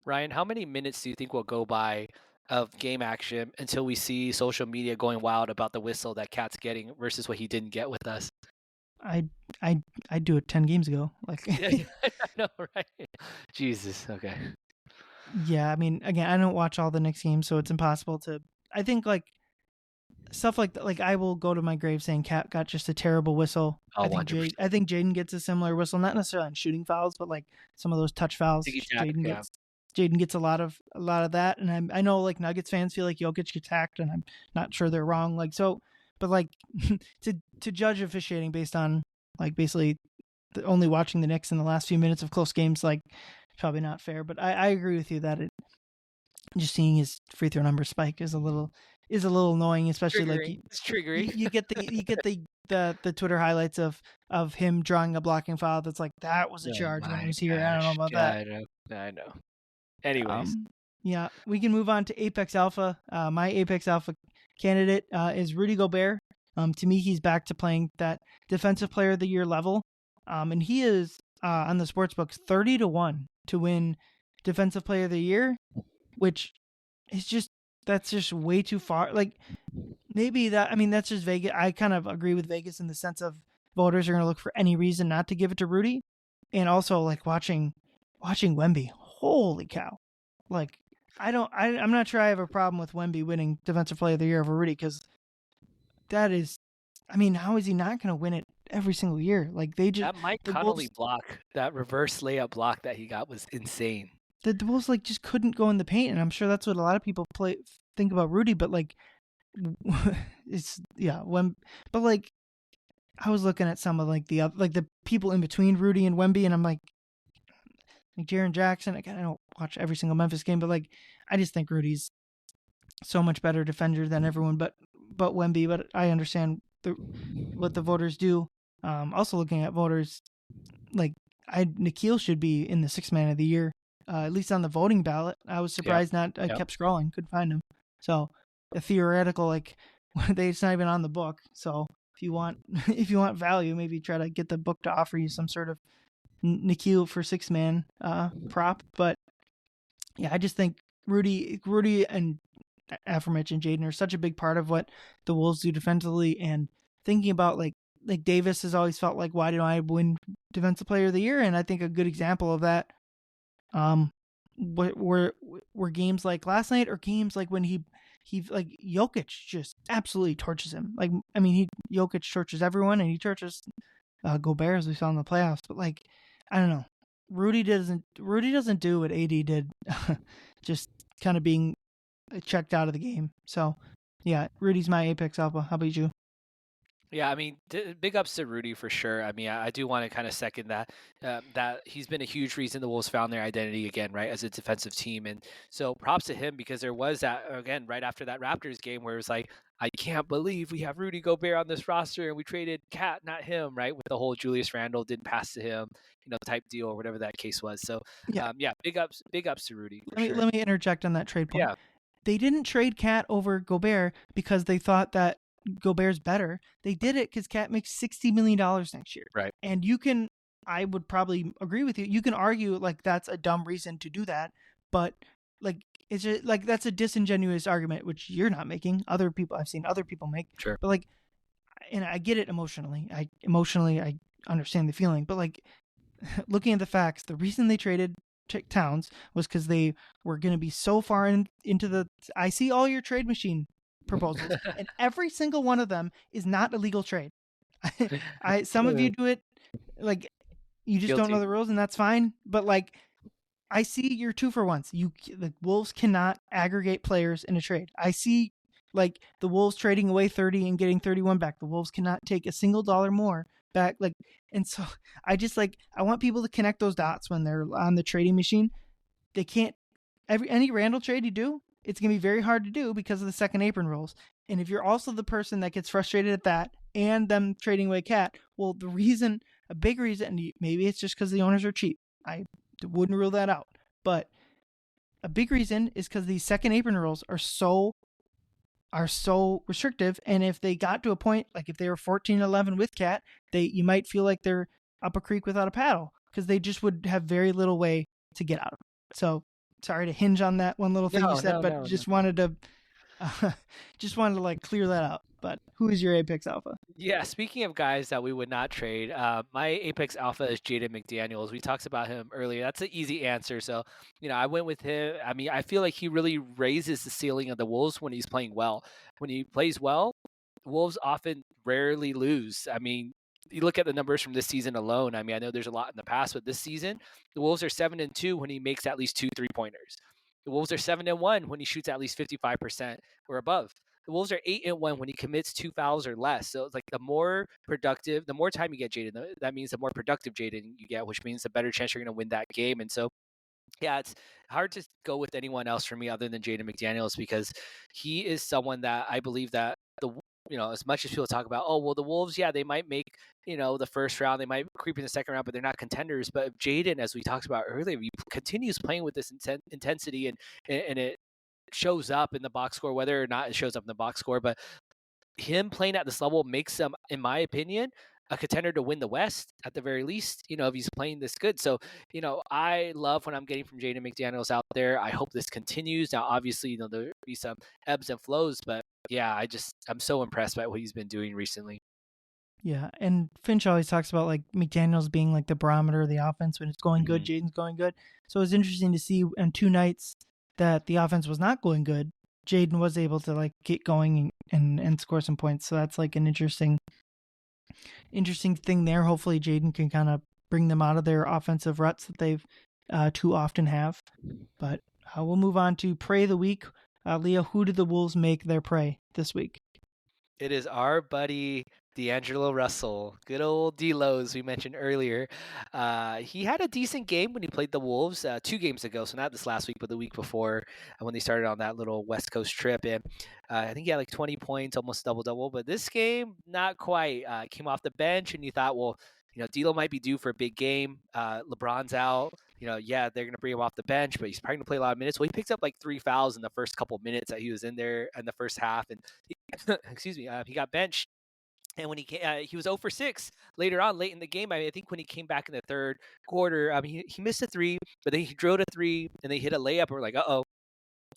Ryan, how many minutes do you think will go by of game action until we see social media going wild about the whistle that Cat's getting versus what he didn't get with us? I do it 10 games ago. Like yeah, I know, right? Jesus, okay. Yeah, I mean, again, I don't watch all the Knicks games, so it's impossible to. I think like stuff like that, like I will go to my grave saying Cat got just a terrible whistle. I think Jaden gets a similar whistle, not necessarily on shooting fouls, but like some of those touch fouls. Jaden gets a lot of that, and I know like Nuggets fans feel like Jokic gets hacked, and I'm not sure they're wrong. Like so, but like to judge officiating based on like basically only watching the Knicks in the last few minutes of close games, like. Probably not fair, but I agree with you that just seeing his free throw number spike is a little annoying, especially it's triggering. You get the Twitter highlights of him drawing a blocking foul that's like that was a charge when he was here. I don't know about that. I know. Anyways, yeah, we can move on to Apex Alpha. My Apex Alpha candidate is Rudy Gobert. To me, he's back to playing that Defensive Player of the Year level, and he is on the sportsbooks 30-1 to win Defensive Player of the Year, which is that's just way too far. Like maybe that's just Vegas. I kind of agree with Vegas in the sense of voters are going to look for any reason not to give it to Rudy, and also like watching Wemby. Holy cow! Like I'm not sure I have a problem with Wemby winning Defensive Player of the Year over Rudy because that is, I mean, how is he not going to win it every single year? Like they just that Mike Conley block, that reverse layup block that he got was insane. The Wolves like just couldn't go in the paint, and I'm sure that's what a lot of people think about Rudy. But like, it's but like, I was looking at some of like the people in between Rudy and Wemby, and I'm like Jaren Jackson. Again, I don't watch every single Memphis game, but like, I just think Rudy's so much better defender than everyone, but Wemby. But I understand what the voters do. Also looking at voters, like Nickeil should be in the Sixth Man of the Year, at least on the voting ballot. I was surprised I kept scrolling, couldn't find him. So a theoretical, like it's not even on the book. So if you want if you want value, maybe try to get the book to offer you some sort of Nikhil for 6-man prop. But yeah, I just think Rudy and aforementioned Jaden are such a big part of what the Wolves do defensively. And thinking about like Davis has always felt like, why did I win Defensive Player of the Year? And I think a good example of that were games like last night, or games like when he like Jokic just absolutely torches him. Like, I mean, Jokic torches everyone, and he torches Gobert, as we saw in the playoffs. But like, I don't know, Rudy doesn't do what AD did, just kind of being checked out of the game. So yeah, Rudy's my apex alpha. How about you? Yeah, I mean, big ups to Rudy for sure. I mean, I do want to kind of second that that he's been a huge reason the Wolves found their identity again, right, as a defensive team. And so props to him, because there was that again right after that Raptors game where it was like, I can't believe we have Rudy Gobert on this roster and we traded Cat, not him, right, with the whole Julius Randle didn't pass to him, type deal or whatever that case was. So Yeah, yeah, big ups to Rudy for let me sure. let me interject on that trade point. Yeah, They didn't trade Cat over Gobert because they thought that Gobert's better. They did it because Cat makes $60 million next year. right. And I would probably agree with you. You can argue like that's a dumb reason to do that, but like it's just like that's a disingenuous argument, which you're not making. I've seen other people make. Sure. But like, and I get it emotionally. I understand the feeling, but like looking at the facts, the reason they traded Towns was because they were going to be so far into the. I see all your trade machine proposals, and every single one of them is not a legal trade. Some of you do it like you just don't know the rules, and that's fine. But like, I see your 2-for-1s. The Wolves cannot aggregate players in a trade. I see like the Wolves trading away 30 and getting 31 back. The Wolves cannot take a single dollar more back. Like, and so I just like I want people to connect those dots when they're on the trading machine. They can't any Randall trade you do, it's gonna be very hard to do because of the second apron rules. And if you're also the person that gets frustrated at that and them trading away Cat, well, a big reason, and maybe it's just because the owners are cheap. I wouldn't rule that out, but a big reason is because these second apron rules are so restrictive. And if they got to a point, like if they were 14-11 with Cat, you might feel like they're up a creek without a paddle, because they just would have very little way to get out of it. So sorry to hinge on that one little thing you said, but just wanted to like clear that out. But who is your apex alpha? Yeah, speaking of guys that we would not trade, my apex alpha is Jaden McDaniels. We talked about him earlier. That's an easy answer. So, I went with him. I mean, I feel like he really raises the ceiling of the Wolves when he's playing well. When he plays well, Wolves often rarely lose. I mean, you look at the numbers from this season alone. I mean, I know there's a lot in the past, but this season, the Wolves are 7-2 when he makes at least 2 3-pointers. The Wolves are 7-1 when he shoots at least 55% or above. The Wolves are 8-1 when he commits 2 fouls or less. So it's like the more time you get Jaden, that means the more productive Jaden you get, which means the better chance you're going to win that game. And so, yeah, it's hard to go with anyone else for me other than Jaden McDaniels, because he is someone that I believe that as much as people talk about, oh, well, the Wolves, yeah, they might make, the first round, they might creep in the second round, but they're not contenders. But if Jaden, as we talked about earlier, he continues playing with this intensity and it shows up in the box score, whether or not it shows up in the box score, but him playing at this level makes him, in my opinion, a contender to win the West at the very least, if he's playing this good. So, I love what I'm getting from Jaden McDaniels out there. I hope this continues. Now, obviously, there'll be some ebbs and flows, but yeah, I'm so impressed by what he's been doing recently. Yeah, and Finch always talks about like McDaniels being like the barometer of the offense. When it's going good, Jaden's going good. So it was interesting to see on 2 nights that the offense was not going good, Jaden was able to like get going and score some points. So that's like an interesting thing there. Hopefully Jaden can kind of bring them out of their offensive ruts that they've too often have. But we'll move on to Prey of the Week. Leo, who did the Wolves make their prey this week? It is our buddy D'Angelo Russell, good old D-Lo, as we mentioned earlier. He had a decent game when he played the Wolves 2 games ago, so not this last week, but the week before, when they started on that little West Coast trip. And I think he had like 20 points, almost double-double. But this game, not quite. Came off the bench, and you thought, well, D'Lo might be due for a big game. LeBron's out. Yeah, they're going to bring him off the bench, but he's probably going to play a lot of minutes. Well, he picked up like 3 fouls in the first couple minutes that he was in there in the first half. And excuse me, he got benched. And when he was 0 for 6 later on, late in the game. I think when he came back in the third quarter, he missed a three, but then he drilled a three, and they hit a layup. And we're like, uh-oh,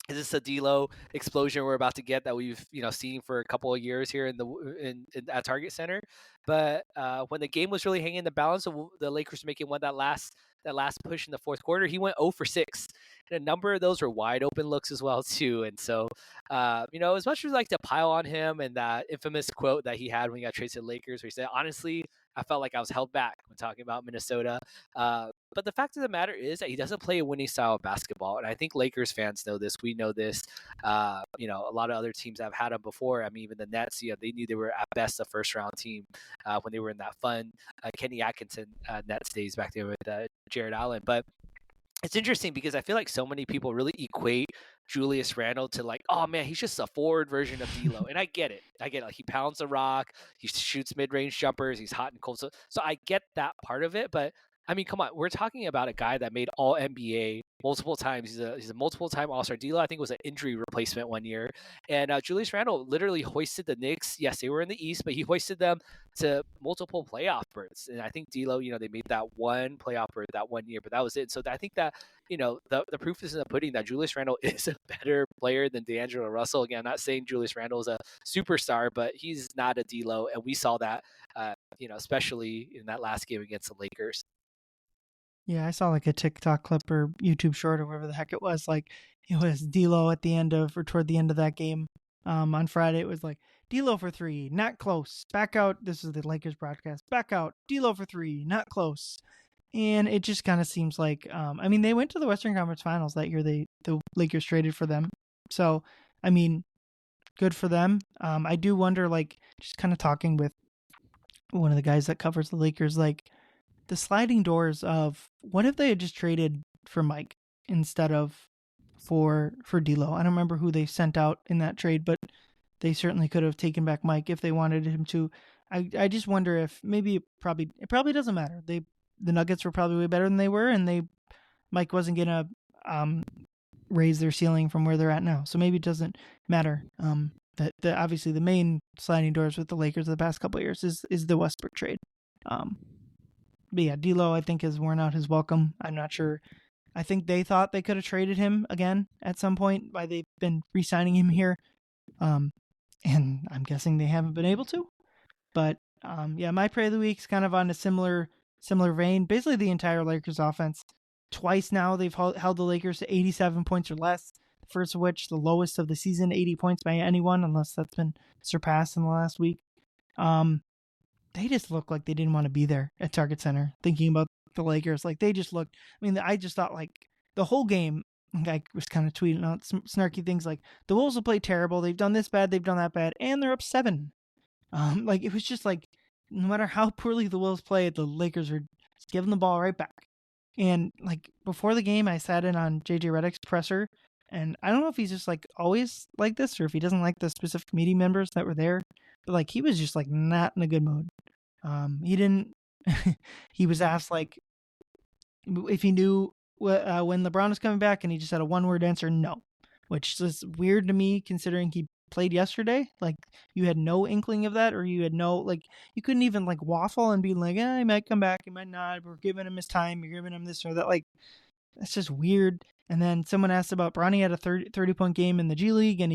is this a D'Lo explosion we're about to get that we've seen for a couple of years here in at Target Center? But when the game was really hanging in the balance of the Lakers making that last push in the fourth quarter, he went 0 for 6. And a number of those were wide open looks as well too. And so, as much as we like to pile on him and that infamous quote that he had when he got traded to the Lakers, where he said, "Honestly, I felt like I was held back when talking about Minnesota." But the fact of the matter is that he doesn't play a winning style of basketball, and I think Lakers fans know this. We know this. A lot of other teams have had him before. I mean, even the Nets, they knew they were at best a first-round team when they were in that fun Kenny Atkinson Nets days back there with Jared Allen. But it's interesting because I feel like so many people really equate Julius Randle to like, oh man, he's just a forward version of D'Lo, and I get it. Like he pounds a rock, he shoots mid-range jumpers, he's hot and cold. So I get that part of it, but I mean, come on, we're talking about a guy that made All NBA multiple times. He's a multiple-time All-Star. D'Lo, I think, was an injury replacement one year, and Julius Randle literally hoisted the Knicks. Yes, they were in the East, but he hoisted them to multiple playoff berths. And I think D'Lo, they made that one playoff berth that one year, but that was it. So I think that the proof is in the pudding that Julius Randle is a better player than D'Angelo Russell. Again, I'm not saying Julius Randle is a superstar, but he's not a D'Lo, and we saw that, especially in that last game against the Lakers. Yeah, I saw like a TikTok clip or YouTube short or whatever the heck it was. Like it was D'Lo at the end of or toward the end of that game. On Friday, it was like D'Lo for three, not close. Back out. This is the Lakers broadcast. Back out. D'Lo for three, not close. And it just kind of seems like, I mean, they went to the Western Conference Finals that year. The Lakers traded for them, so I mean, good for them. I do wonder, like, just kind of talking with one of the guys that covers the Lakers, like the sliding doors of what if they had just traded for Mike instead of for D'Lo. I don't remember who they sent out in that trade, but they certainly could have taken back Mike if they wanted him to. I just wonder if maybe it probably doesn't matter. The Nuggets were probably way better than they were, and Mike wasn't gonna raise their ceiling from where they're at now. So maybe it doesn't matter. That obviously the main sliding doors with the Lakers the past couple of years is the Westbrook trade. But yeah, D'Lo I think has worn out his welcome. I'm not sure. I think they thought they could have traded him again at some point. Why they've been re-signing him here, and I'm guessing they haven't been able to. But yeah, my play of the week's kind of on a similar vein. Basically, the entire Lakers offense. Twice now they've held the Lakers to 87 points or less. The first of which, the lowest of the season, 80 points by anyone, unless that's been surpassed in the last week. They just look like they didn't want to be there at Target Center. Thinking about the Lakers, like they just looked. I mean, I just thought like the whole game. I was kind of tweeting out some snarky things like the Wolves will play terrible. They've done this bad. They've done that bad, and they're up 7. Like it was just like no matter how poorly the Wolves played, the Lakers were just giving the ball right back. And like before the game, I sat in on JJ Redick's presser, and I don't know if he's just like always like this or if he doesn't like the specific media members that were there, but like he was just like not in a good mood. He didn't. He was asked like if he knew when LeBron was coming back, and he just had a one-word answer, no, which is weird to me considering he played yesterday. Like you had no inkling of that, or you had no like you couldn't even like waffle and be like, he might come back, he might not. We're giving him his time. You're giving him this or that. Like that's just weird. And then someone asked about Bronny had a 30-point game in the G League, and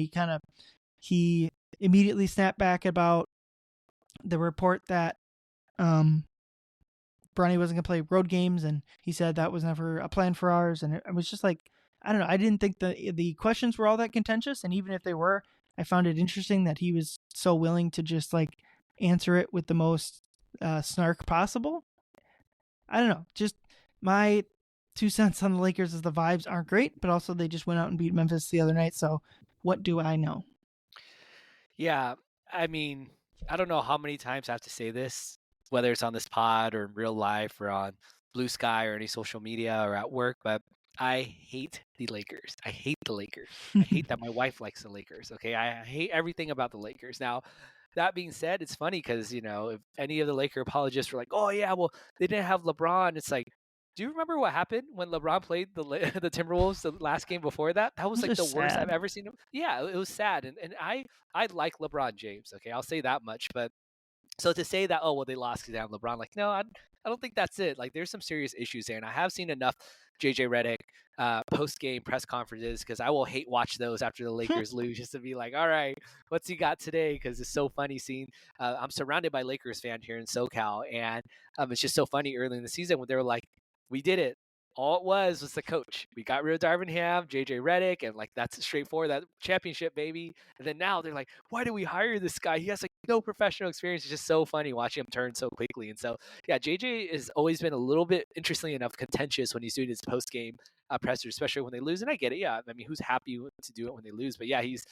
he immediately snapped back about the report that Bronny wasn't going to play road games, and he said that was never a plan for ours. And it was just like, I don't know. I didn't think the questions were all that contentious, and even if they were, I found it interesting that he was so willing to just like answer it with the most snark possible. I don't know. Just my 2 cents on the Lakers is the vibes aren't great, but also they just went out and beat Memphis the other night. So what do I know? Yeah, I mean, I don't know how many times I have to say this, whether it's on this pod or in real life or on Blue Sky or any social media or at work, but I hate the Lakers. I hate the Lakers. I hate that my wife likes the Lakers. Okay, I hate everything about the Lakers. Now, that being said, it's funny because if any of the Laker apologists were like, "Oh yeah, well they didn't have LeBron," it's like, do you remember what happened when LeBron played the the Timberwolves the last game before that? That was It's like the just worst I've sad. ever seen him. Yeah, it was sad, and I like LeBron James. Okay, I'll say that much, but So to say that, oh, well, they lost because they have LeBron, like, no, I don't think that's it. Like, there's some serious issues there. And I have seen enough JJ Redick post game press conferences, because I will hate watch those after the Lakers lose, just to be like, all right, what's he got today? Because it's so funny seeing, I'm surrounded by Lakers fans here in SoCal. And it's just so funny early in the season when they were like, we did it. All it was the coach. We got rid of Darvin Ham, JJ Redick, and like that's straightforward. That championship, baby. And then now they're like, why do we hire this guy? He has like no professional experience. It's just so funny watching him turn so quickly. And so, yeah, JJ has always been a little bit, interestingly enough, contentious when he's doing his post game presser, especially when they lose. And I get it. Yeah, I mean, who's happy to do it when they lose? But yeah, he's,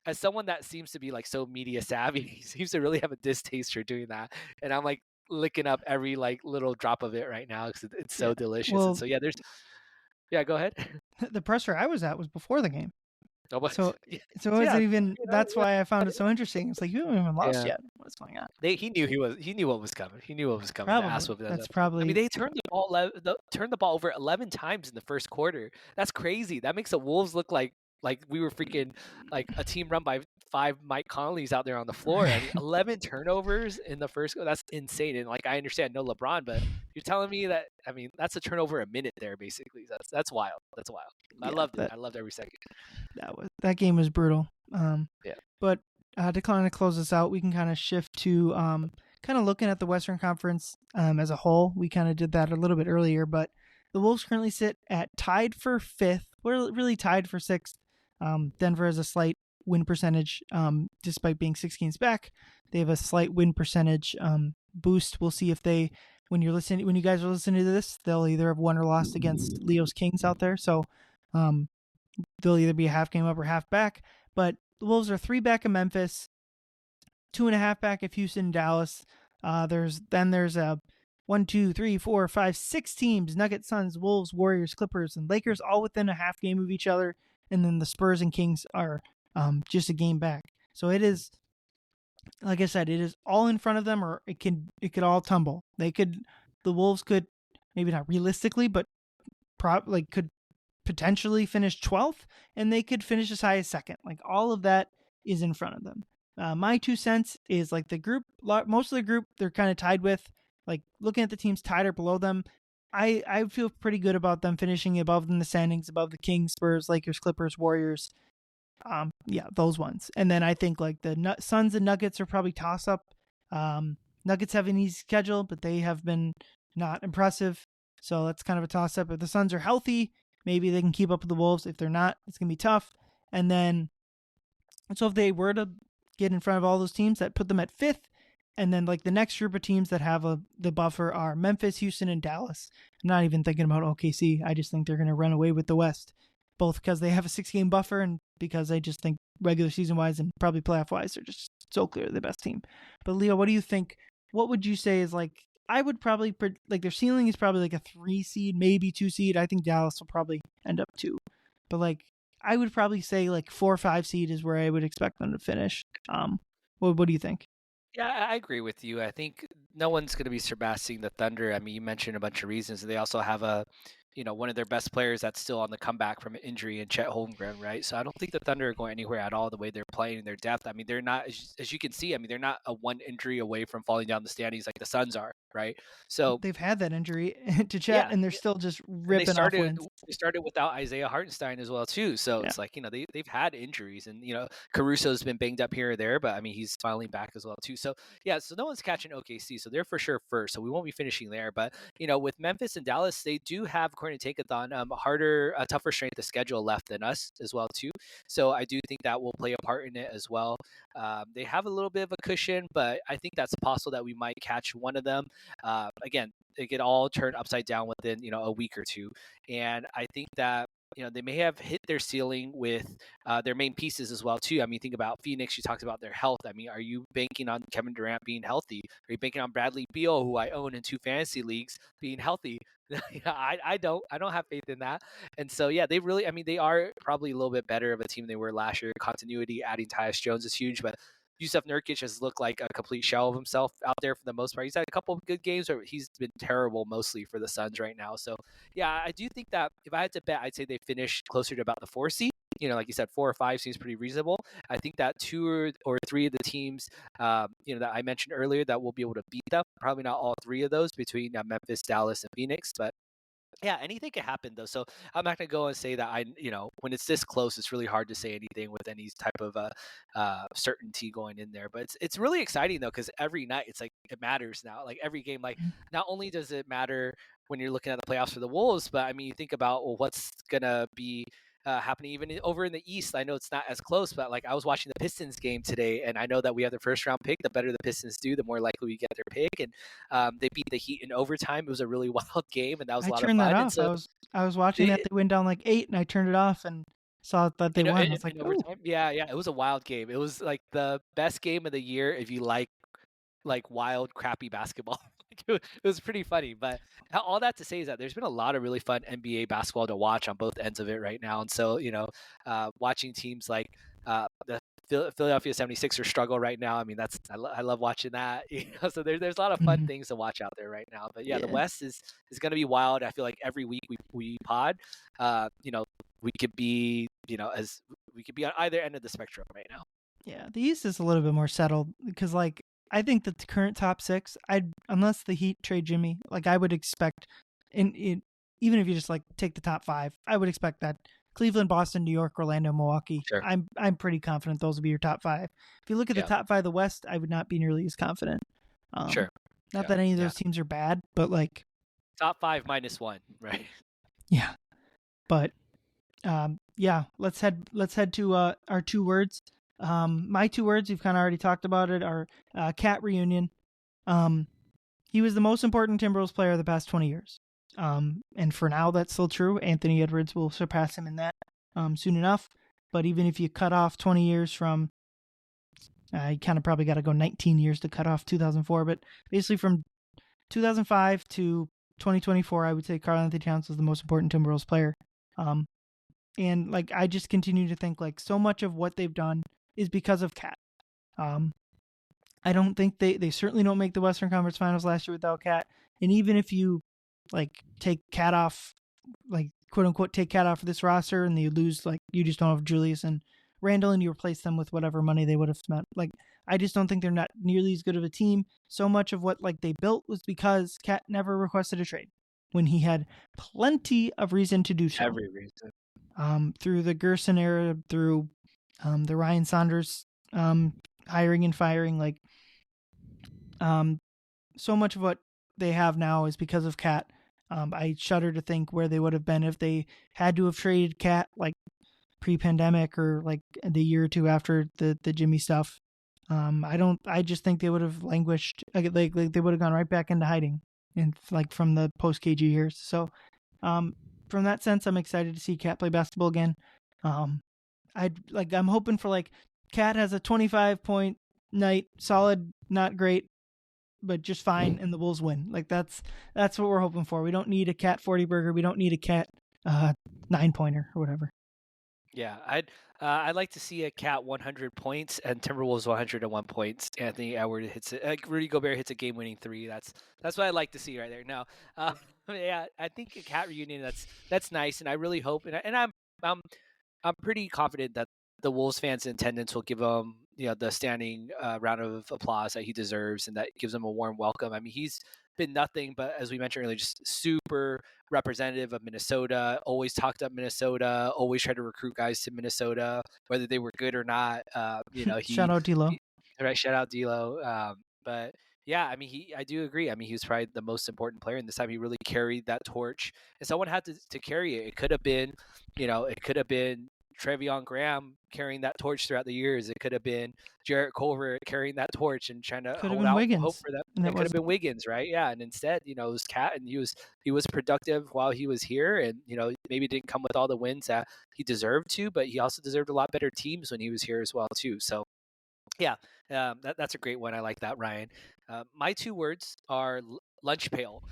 as someone that seems to be like so media savvy, he seems to really have a distaste for doing that. And I'm like licking up every like little drop of it right now because it's so Yeah. delicious. Well, and so yeah, yeah, go ahead. the presser I was at was before the game. Oh, but, So yeah, it wasn't even. you know, That's why I found it so interesting. It's like you haven't even lost yeah. yet. What's going on? He knew what was coming. He knew what was coming. The ass Probably. whooping. That's I mean, probably. they turned the ball over 11 times in the first quarter. That's crazy. That makes the Wolves look like we were freaking like a team run by 5 Mike Conleys out there on the floor. I mean, 11 turnovers in the first. That's insane. And like I understand no LeBron, but you're telling me that, I mean, that's a turnover a minute there basically. That's wild. That's wild. I Yeah, loved it. I loved every second. that game was brutal. Yeah. But to kind of close this out, we can kind of shift to kind of looking at the Western Conference as a whole. We kind of did that a little bit earlier, but the Wolves currently sit at tied for 5th. We're really tied for 6th. Denver has a slight win percentage, despite being 6 games back. They have a slight win percentage boost. We'll see if they, when you guys are listening to this, they'll either have won or lost against Leo's Kings out there. So they'll either be a half game up or half back. But the Wolves are 3 back of Memphis, 2.5 back of Houston and Dallas. There's a 1, 2, 3, 4, 5, 6 teams: Nuggets, Suns, Wolves, Warriors, Clippers, and Lakers, all within a half game of each other. And then the Spurs and Kings are just a game back. So it is, like I said, it is all in front of them, or it could all tumble. The Wolves could, maybe not realistically, but could potentially finish 12th, and they could finish as high as 2nd. Like, all of that is in front of them. My 2 cents is like the group, most of the group they're kind of tied with. Like, looking at the teams tied or below them, I feel pretty good about them finishing above in the standings, above the Kings, Spurs, Lakers, Clippers, Warriors. Yeah, those ones. And then I think like the Suns and Nuggets are probably toss up. Nuggets have an easy schedule, but they have been not impressive. So that's kind of a toss up. If the Suns are healthy, maybe they can keep up with the Wolves. If they're not, it's going to be tough. And then, so if they were to get in front of all those teams, that put them at 5th. And then like the next group of teams that have the buffer are Memphis, Houston, and Dallas. I'm not even thinking about OKC. I just think they're going to run away with the West, both because they have a 6-game buffer and because I just think regular season wise and probably playoff wise, they're just so clearly the best team. But Leo, what do you think? What would you say is like, I would probably like their ceiling is probably like a 3 seed, maybe 2 seed. I think Dallas will probably end up 2, but like I would probably say like 4 or 5 seed is where I would expect them to finish. What do you think? Yeah, I agree with you. I think no one's going to be surpassing the Thunder. I mean, you mentioned a bunch of reasons. They also have one of their best players that's still on the comeback from an injury in Chet Holmgren, right? So I don't think the Thunder are going anywhere at all the way they're playing in their depth. I mean, they're not, as you can see, I mean, they're not a 1 injury away from falling down the standings like the Suns are, right? So they've had that injury to Chet, yeah, and they're still just ripping off wins. They started without Isaiah Hartenstein as well too. So it's like, they've had injuries, and Caruso's been banged up here or there, but I mean he's finally back as well too. So yeah, so no one's catching OKC, so they're for sure first. So we won't be finishing there. But with Memphis and Dallas, they do have, according to Tankathon, a tougher strength of schedule left than us as well too. So I do think that will play a part in it as well. They have a little bit of a cushion, but I think that's possible that we might catch one of them. Again, it could all turn upside down within a week or two, and I think that they may have hit their ceiling with their main pieces as well too. I mean, think about Phoenix. You talked about their health. I mean, are you banking on Kevin Durant being healthy? Are you banking on Bradley Beal, who I own in 2 fantasy leagues, being healthy? I don't have faith in that. And so yeah, they really, I mean, they are probably a little bit better of a team than they were last year. Continuity, adding Tyus Jones is huge, but Yusuf Nurkic has looked like a complete shell of himself out there for the most part. He's had a couple of good games, but he's been terrible mostly for the Suns right now. So yeah, I do think that if I had to bet, I'd say they finish closer to about the 4 seed. like you said, 4 or 5 seems pretty reasonable. I think that 2 or 3 of the teams, that I mentioned earlier that will be able to beat them. Probably not all 3 of those between Memphis, Dallas, and Phoenix, but yeah, anything can happen though. So I'm not gonna go and say that when it's this close, it's really hard to say anything with any type of certainty going in there. But it's really exciting though, because every night it's like it matters now. Like every game, like not only does it matter when you're looking at the playoffs for the Wolves, but I mean, you think about, well, what's gonna be happening even over in the East. I know it's not as close, but like I was watching the Pistons game today, and I know that we have the first round pick. The better the Pistons do, the more likely we get their pick. And they beat the Heat in overtime. It was a really wild game, and that was I a lot of turned that fun. And off. so I was watching that. it, They went down like 8, and I turned it off and saw that they won. I was like, in "Ooh." overtime, yeah, it was a wild game. It was like the best game of the year if you like wild, crappy basketball. It was pretty funny. But all that to say is that there's been a lot of really fun NBA basketball to watch on both ends of it right now. And so, watching teams like the Philadelphia 76ers struggle right now. I mean, I love watching that. So there's a lot of fun Mhm. things to watch out there right now. But yeah, the Yeah. West is going to be wild. I feel like every week we pod, we could be, as we could be on either end of the spectrum right now. Yeah, the East is a little bit more settled because, like, I think that the current top 6, unless the Heat trade Jimmy, like, I would expect, even if you just like take the top 5, I would expect that Cleveland, Boston, New York, Orlando, Milwaukee. Sure. I'm pretty confident those will be your top 5. If you look at the top 5 of the West, I would not be nearly as confident. Sure. Not that any of those teams are bad, but like top 5 -1, right? Yeah, but yeah, let's head to our 2 words. My 2 words, we've kind of already talked about it, are Cat reunion. He was the most important Timberwolves player of the past 20 years. And for now, that's still true. Anthony Edwards will surpass him in that soon enough. But even if you cut off 20 years from, you kind of probably got to go 19 years to cut off 2004. But basically from 2005 to 2024, I would say Karl-Anthony Towns was the most important Timberwolves player. And like I just continue to think like so much of what they've done is because of Cat. I don't think they certainly don't make the Western Conference Finals last year without Cat. And even if you like take Cat off, like quote unquote take Cat off of this roster, and you lose, like you just don't have Julius and Randall, and you replace them with whatever money they would have spent. Like I just don't think they're not nearly as good of a team. So much of what like they built was because Cat never requested a trade when he had plenty of reason to do so. Every reason. Through the Gerson era, through the Ryan Saunders hiring and firing, like so much of what they have now is because of Cat. I shudder to think where they would have been if they had to have traded Cat like pre-pandemic or like the year or two after the Jimmy stuff. I just think they would have languished, like they would have gone right back into hiding, and like from the post KG years. So from that sense, I'm excited to see Cat play basketball again. I'm hoping for like Cat has a 25-point night, solid, not great, but just fine, and the Wolves win. Like that's what we're hoping for. We don't need a Cat 40 burger. We don't need a Cat 9-pointer or whatever. Yeah, I'd like to see a Cat 100 points and Timberwolves 101 points. Anthony Edwards hits it. Rudy Gobert hits a game-winning 3. That's what I'd like to see right there. Now, yeah, I think a Cat reunion that's nice, and I really hope, and I'm pretty confident that the Wolves fans in attendance will give him the standing round of applause that he deserves, and that gives him a warm welcome. I mean, he's been nothing but, as we mentioned earlier, just super representative of Minnesota. Always talked up Minnesota. Always tried to recruit guys to Minnesota, whether they were good or not. Shout out D'Lo. Right, shout out D'Lo. But yeah, I mean, I do agree. I mean, he was probably the most important player, and this time he really carried that torch. And someone had to carry it. It could have been, Trevion Graham carrying that torch throughout the years. It could have been Jarrett Culver carrying that torch and trying to hold out hope for that. It could have been Wiggins, right? Yeah, and instead, it was Cat, and he was productive while he was here, and maybe didn't come with all the wins that he deserved to, but he also deserved a lot better teams when he was here as well too. So yeah, that's a great one. I like that, Ryan. My 2 words are lunch pail.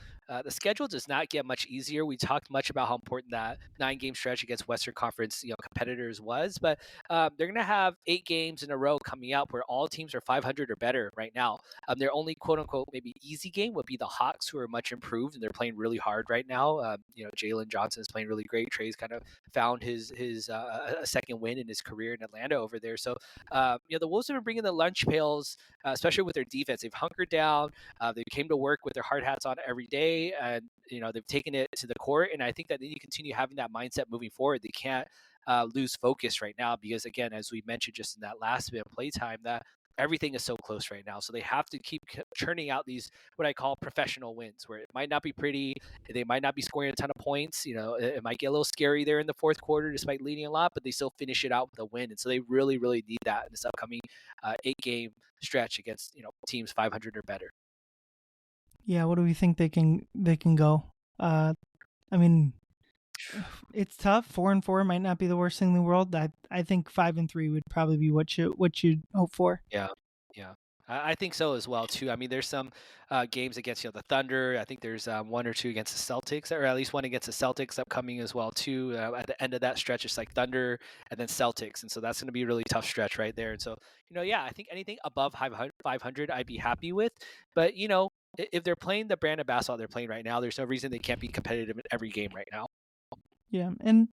the schedule does not get much easier. We talked much about how important that 9-game stretch against Western Conference competitors was, but they're going to have 8 games in a row coming up where all teams are 500 or better right now. Their only quote unquote maybe easy game would be the Hawks, who are much improved and they're playing really hard right now. Jalen Johnson is playing really great. Trey's kind of found his a second win in his career in Atlanta over there. So the Wolves have been bringing the lunch pails, especially with their defense. They've hunkered down. They came to work with their hard hats on every day, and they've taken it to the court. And I think that they need to continue having that mindset moving forward. They can't lose focus right now because, again, as we mentioned just in that last bit of playtime, that everything is so close right now. So they have to keep churning out these what I call professional wins, where it might not be pretty, they might not be scoring a ton of points. It might get a little scary there in the fourth quarter, despite leading a lot, but they still finish it out with a win. And so they really, really need that in this upcoming 8-game stretch against teams 500 or better. Yeah, what do we think they can go? I mean, it's tough. 4-4 might not be the worst thing in the world. I think 5-3 would probably be what you'd hope for. Yeah. I think so as well too. I mean, there's some games against the Thunder. I think there's 1 or 2 against the Celtics, or at least one against the Celtics upcoming as well too. At the end of that stretch, it's like Thunder and then Celtics, and so that's going to be a really tough stretch right there. And so I think anything above 500, I'd be happy with. But if they're playing the brand of basketball they're playing right now, there's no reason they can't be competitive in every game right now. Yeah, and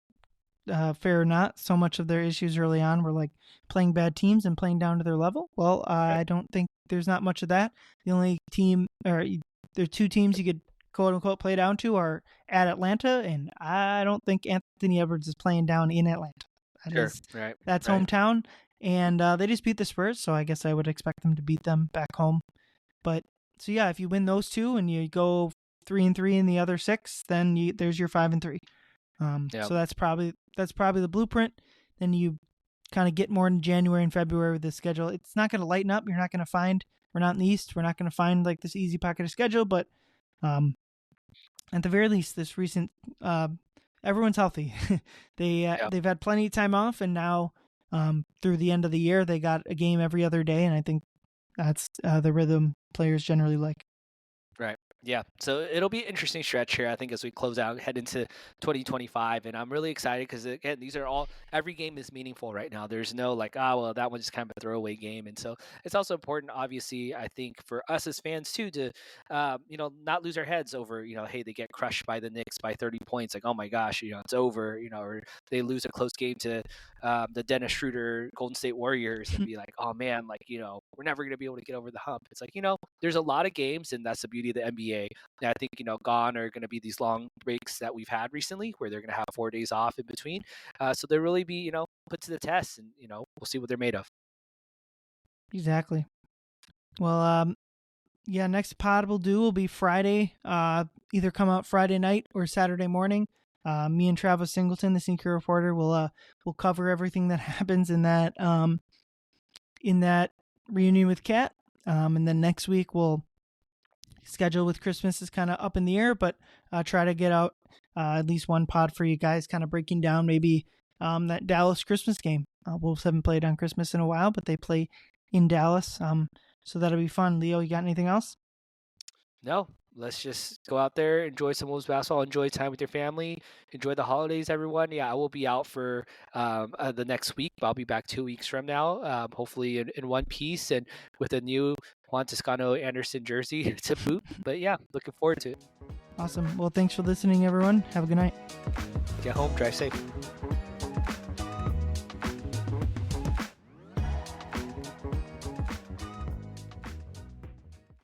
fair or not, so much of their issues early on were like playing bad teams and playing down to their level. Well, right. I don't think there's not much of that. The only team, or there are 2 teams you could quote unquote play down to are at Atlanta, and I don't think Anthony Edwards is playing down in Atlanta. That's hometown, and they just beat the Spurs, so I guess I would expect them to beat them back home. But so yeah, if you win those 2 and you go 3-3 in the other 6, then there's your 5-3. So that's probably the blueprint. Then you kind of get more in January and February with the schedule. It's not going to lighten up. We're not in the East. We're not going to find like this easy pocket of schedule, but at the very least, this recent everyone's healthy. They've had plenty of time off, and now through the end of the year, they got a game every other day, and I think that's the rhythm players generally like. Right. Yeah, so it'll be an interesting stretch here, I think, as we close out, head into 2025, and I'm really excited because, again, every game is meaningful right now. There's no like, that one's just kind of a throwaway game, and so it's also important, obviously, I think, for us as fans too, to, not lose our heads over, hey, they get crushed by the Knicks by 30 points, like, oh my gosh, it's over, or they lose a close game to the Dennis Schroeder Golden State Warriors and be like, oh man, like, we're never going to be able to get over the hump. It's like, there's a lot of games, and that's the beauty of the NBA. And I think, gone are going to be these long breaks that we've had recently where they're going to have 4 days off in between. So they'll really be, put to the test, and, we'll see what they're made of. Exactly. Well, next pod we'll do will be Friday, either come out Friday night or Saturday morning. Me and Travis Singleton, the sneaker reporter, will cover everything that happens in that reunion with Kat. And then next week we'll schedule with Christmas is kind of up in the air, but try to get out at least one pod for you guys, kind of breaking down maybe that Dallas Christmas game. Wolves haven't played on Christmas in a while, but they play in Dallas. So that'll be fun. Leo, you got anything else? No. Let's just go out there, enjoy some Wolves basketball, enjoy time with your family, enjoy the holidays, everyone. Yeah, I will be out for the next week. I'll be back 2 weeks from now, hopefully in one piece and with a new Juan Toscano Anderson jersey to boot. But yeah, looking forward to it. Awesome. Well, thanks for listening, everyone. Have a good night. Get home, drive safe.